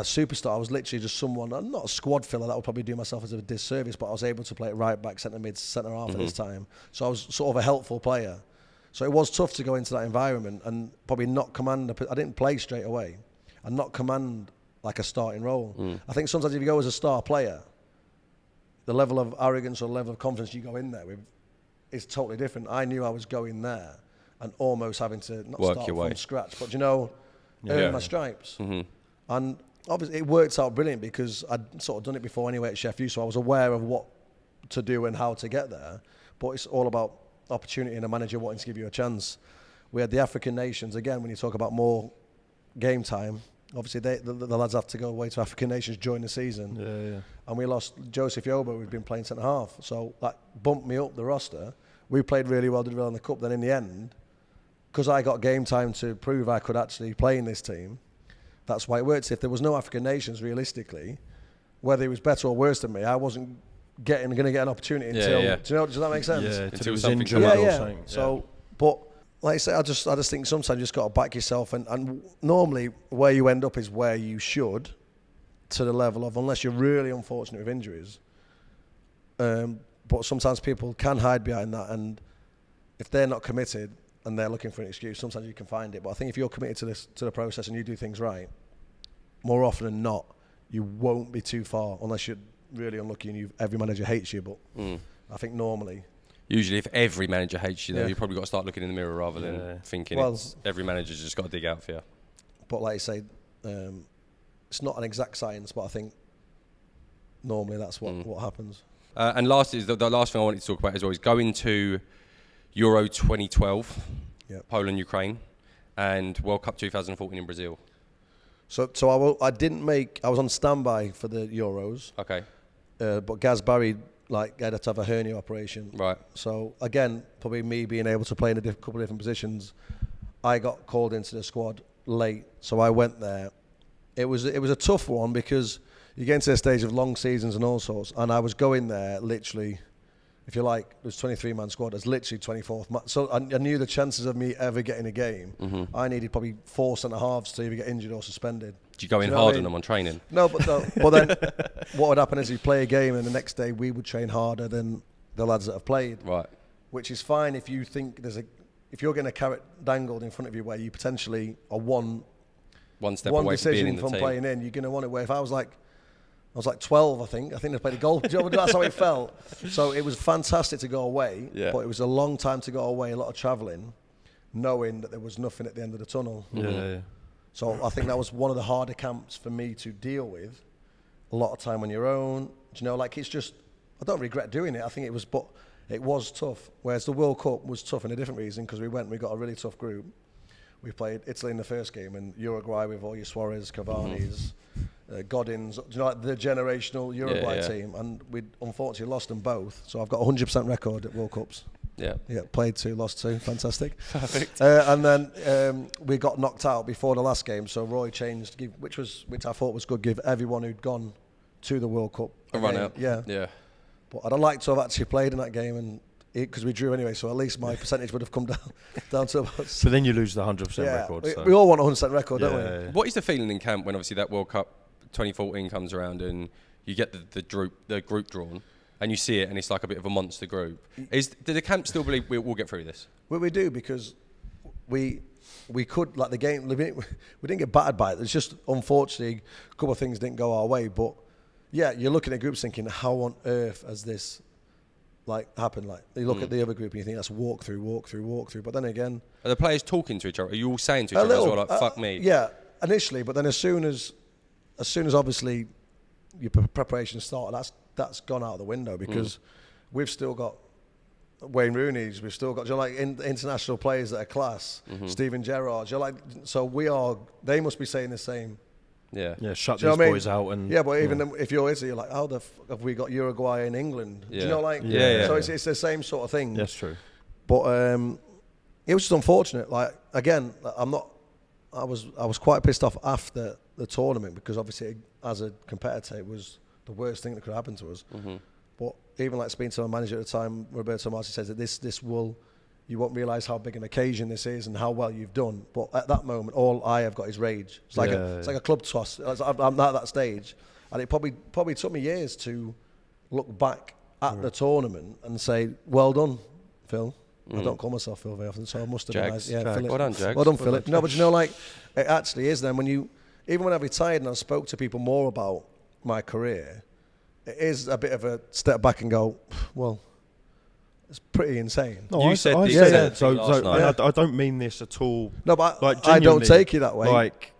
superstar. I was literally just someone, not a squad filler, that would probably do myself as a disservice, but I was able to play at right back, centre mid, centre half at this time. So I was sort of a helpful player. So it was tough to go into that environment and probably not command. I didn't play straight away and not command like a starting role. I think sometimes if you go as a star player, the level of arrogance or level of confidence you go in there with is totally different. I knew I was going there and almost having to not
work
start
your
from
way.
scratch, but earn my stripes. And obviously it worked out brilliant because I'd sort of done it before anyway at Sheffield, so I was aware of what to do and how to get there. But it's all about opportunity and a manager wanting to give you a chance. We had the African nations, again, when you talk about more game time, obviously the lads have to go away to African nations during the season. And we lost Joseph Yobo, who'd been playing centre half, so that bumped me up the roster. We played really well, did well in the cup. Then in the end, because I got game time to prove I could actually play in this team, that's why it works. If there was no African nations, realistically, whether he was better or worse than me, I wasn't going to get an opportunity until. Does that make sense?
Yeah,
until
was
something
injured.
Yeah. So, but like I say, I just think sometimes you just got to back yourself, and normally where you end up is where you should, to the level of, unless you're really unfortunate with injuries. But sometimes people can hide behind that, and if they're not committed and they're looking for an excuse, sometimes you can find it. But I think if you're committed to the process and you do things right, more often than not, you won't be too far, unless you're really unlucky and every manager hates you. But I think normally,
usually if every manager hates you, though, you've probably got to start looking in the mirror rather than thinking every manager's just got to dig out for you.
But like I say, it's not an exact science, but I think normally that's what happens.
And last is the last thing I wanted to talk about as well is going to Euro 2012, Poland, Ukraine, and World Cup 2014 in Brazil.
So I didn't make. I was on standby for the Euros.
Okay.
But Gaz Barry had to have a hernia operation.
Right.
So again, probably me being able to play in a couple of different positions, I got called into the squad late. So I went there. It was a tough one because you get into the stage of long seasons and all sorts, and I was going there literally, if you like, it was 23-man squad. It was literally 24th man. So I knew the chances of me ever getting a game, I needed probably 4 centre-halves to either get injured or suspended.
Did you go in hard on them on training?
No, but then what would happen is you play a game and the next day we would train harder than the lads that have played.
Right.
Which is fine if you think if you're getting a carrot dangled in front of you where you potentially are one
step away from being in the
from
team.
playing in, you're going to want it. Where if I was like 12, I think they played a goal. That's how it felt. So it was fantastic to go away, but it was a long time to go away, a lot of travelling, knowing that there was nothing at the end of the tunnel. So I think that was one of the harder camps for me to deal with. A lot of time on your own. It's just, I don't regret doing it. I think it was tough. Whereas the World Cup was tough in a different reason because we got a really tough group. We played Italy in the first game and Uruguay with all your Suarez, Cavani's, Godin's, the generational Uruguay team. And we unfortunately lost them both. So I've got a 100% record at World Cups. Yeah, played 2, lost 2, fantastic.
Perfect.
And then we got knocked out before the last game. So Roy changed, which I thought was good, give everyone who'd gone to the World Cup
a run out.
Yeah. But I'd like to have actually played in that game and because we drew anyway, so at least my percentage would have come down to about.
So then you lose the 100% record.
We all want a 100% record, don't we?
Yeah.
What is the feeling in camp when obviously that World Cup 2014 comes around and you get the group drawn and you see it and it's like a bit of a monster group? Do the camp still believe we'll get through this?
Well, we do because we could, like the game, we didn't get battered by it. It's just unfortunately a couple of things didn't go our way. But yeah, you're looking at groups thinking, how on earth has this happened? You look at the other group and you think that's walk through. But then again,
are the players talking to each other? Are you all saying to each other as well, fuck me?
Yeah, initially, but then as soon as obviously your preparation started, that's gone out of the window because we've still got Wayne Rooney's, we've still got international players that are class, Steven Gerrard. So they must be saying the same.
Yeah, shut these boys out.
But even if you're Italy, you're like, how the have we got Uruguay in England?
Yeah.
So it's the same sort of thing.
That's true.
But it was just unfortunate. Again, I was quite pissed off after the tournament because obviously as a competitor it was the worst thing that could happen to us. But even speaking to my manager at the time, Roberto Marti says that this will you won't realise how big an occasion this is and how well you've done. But at that moment, all I have got is rage. It's like a club toss. I'm at that stage, and it probably took me years to look back at the tournament and say, "Well done, Phil." I don't call myself Phil very often, so I must have been nice. Yeah,
well done, Jags.
Well done, Philip. No, but you know, like it actually is. Then even when I retired and I spoke to people more about my career, it is a bit of a step back and go, well. It's pretty insane.
No,
you said this last night.
I don't mean this at all.
No, but
like,
I don't take it that way.
Like,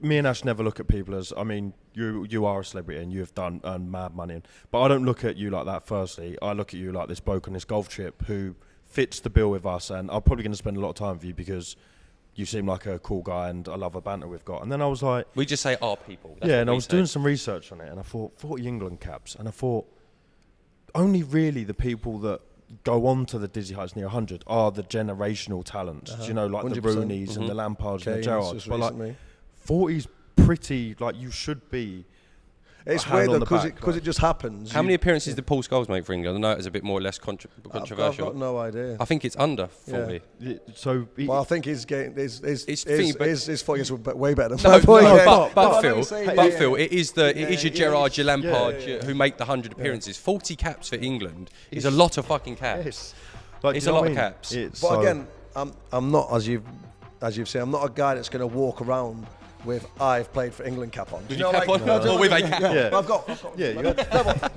me and Ash never look at people as, I mean, you are a celebrity and you have earned mad money. But I don't look at you like that, firstly. I look at you like this bloke on this golf trip who fits the bill with us. And I'm probably going to spend a lot of time with you because you seem like a cool guy and I love the banter we've got. And then I was like...
We just say our people.
That's and I was doing some research on it and I thought, 40 England caps. And I thought, only really the people that go on to the dizzy heights near 100 are the generational talents. You know, like 100%. The Rooneys and the Lampards and the Gerrards. But like 40's pretty, like you should be.
It's weird though because it just happens.
How many appearances did Paul Scholes make for England? I know it was a bit more or less controversial.
I've got no idea.
I think it's under 40.
Yeah.
Well, I think his game is 40 is way better than
but
Phil,
Phil, it is your Gerrard, your Lampard who make the 100 appearances. 40 caps for England is a lot of fucking caps.
Yes. Like,
it's a lot of caps.
But again, I'm not as you've said. I'm not a guy that's going to walk around with "I've played for England" cap on.
With your cap on? Or with a cap on?
Yeah. I've got.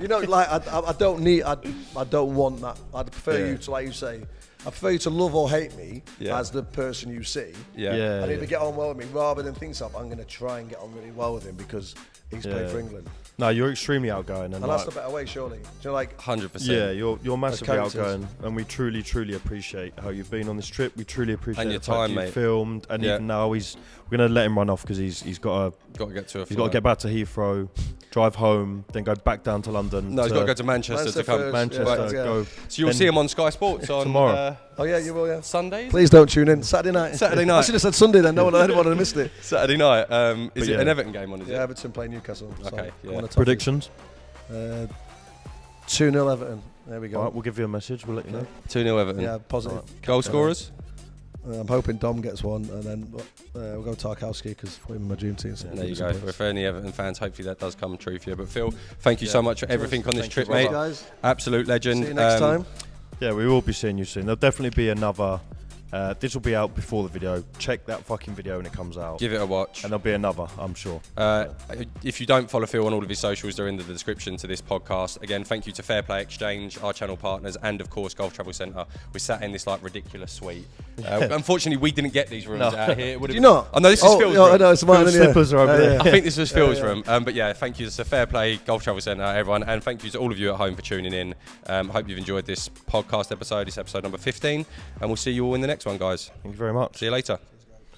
You know, like I don't need. I don't want that. I'd prefer you to, like you say, I prefer you to love or hate me as the person you see. And either get on well with me rather than think so. I'm going to try and get on really well with him because he's played for England.
No, you're extremely outgoing, and
that's the better way, surely. Do you know, like
100%.
Yeah, you're massively outgoing, and we truly, truly appreciate how you've been on this trip. We truly appreciate
and your
the fact
time,
you
mate.
Filmed, and even now we're gonna let him run off because he's got
to get to.
He's got to get back to Heathrow, drive home, then go back down to London.
No, he's got to go to Manchester to come.
Go.
So you'll see him on Sky Sports on
tomorrow.
Oh yeah, you will. Yeah.
Sundays.
Please don't tune in. Saturday night.
I
should have said Sunday then. No one would have missed it.
Saturday night. Is it an Everton game on? Is it?
Yeah, Everton playing Newcastle.
Okay.
Predictions. 2-0 Everton. There we go.
All right, we'll give you a message. We'll let you know.
2-0 Everton.
Yeah, positive.
Right. Goal scorers?
I'm hoping Dom gets one, and then we'll go Tarkowski because we're in my dream team. So
there you go. Well, for any Everton fans, hopefully that does come true for you. But Phil, thank you so much for everything on this trip, mate.
Guys.
Absolute legend.
See you next time.
Yeah, we will be seeing you soon. There'll definitely be another. This will be out before the video. Check that fucking video when it comes out.
Give it a watch.
And there'll be another, I'm sure.
If you don't follow Phil on all of his socials, they're in the description to this podcast. Again, thank you to Fair Play Exchange, our channel partners, and of course Golf Travel Centre. We sat in this like ridiculous suite. Unfortunately, we didn't get these rooms out here.
Did you not?
Oh no, this is Phil's room.
No, it's mine.
Slippers are over there.
I think this was Phil's room. But yeah, thank you to Fair Play Golf Travel Centre, everyone, and thank you to all of you at home for tuning in. Hope you've enjoyed this podcast episode. It's episode number 15, and we'll see you all in the next one, guys.
Thank you very much.
See you later.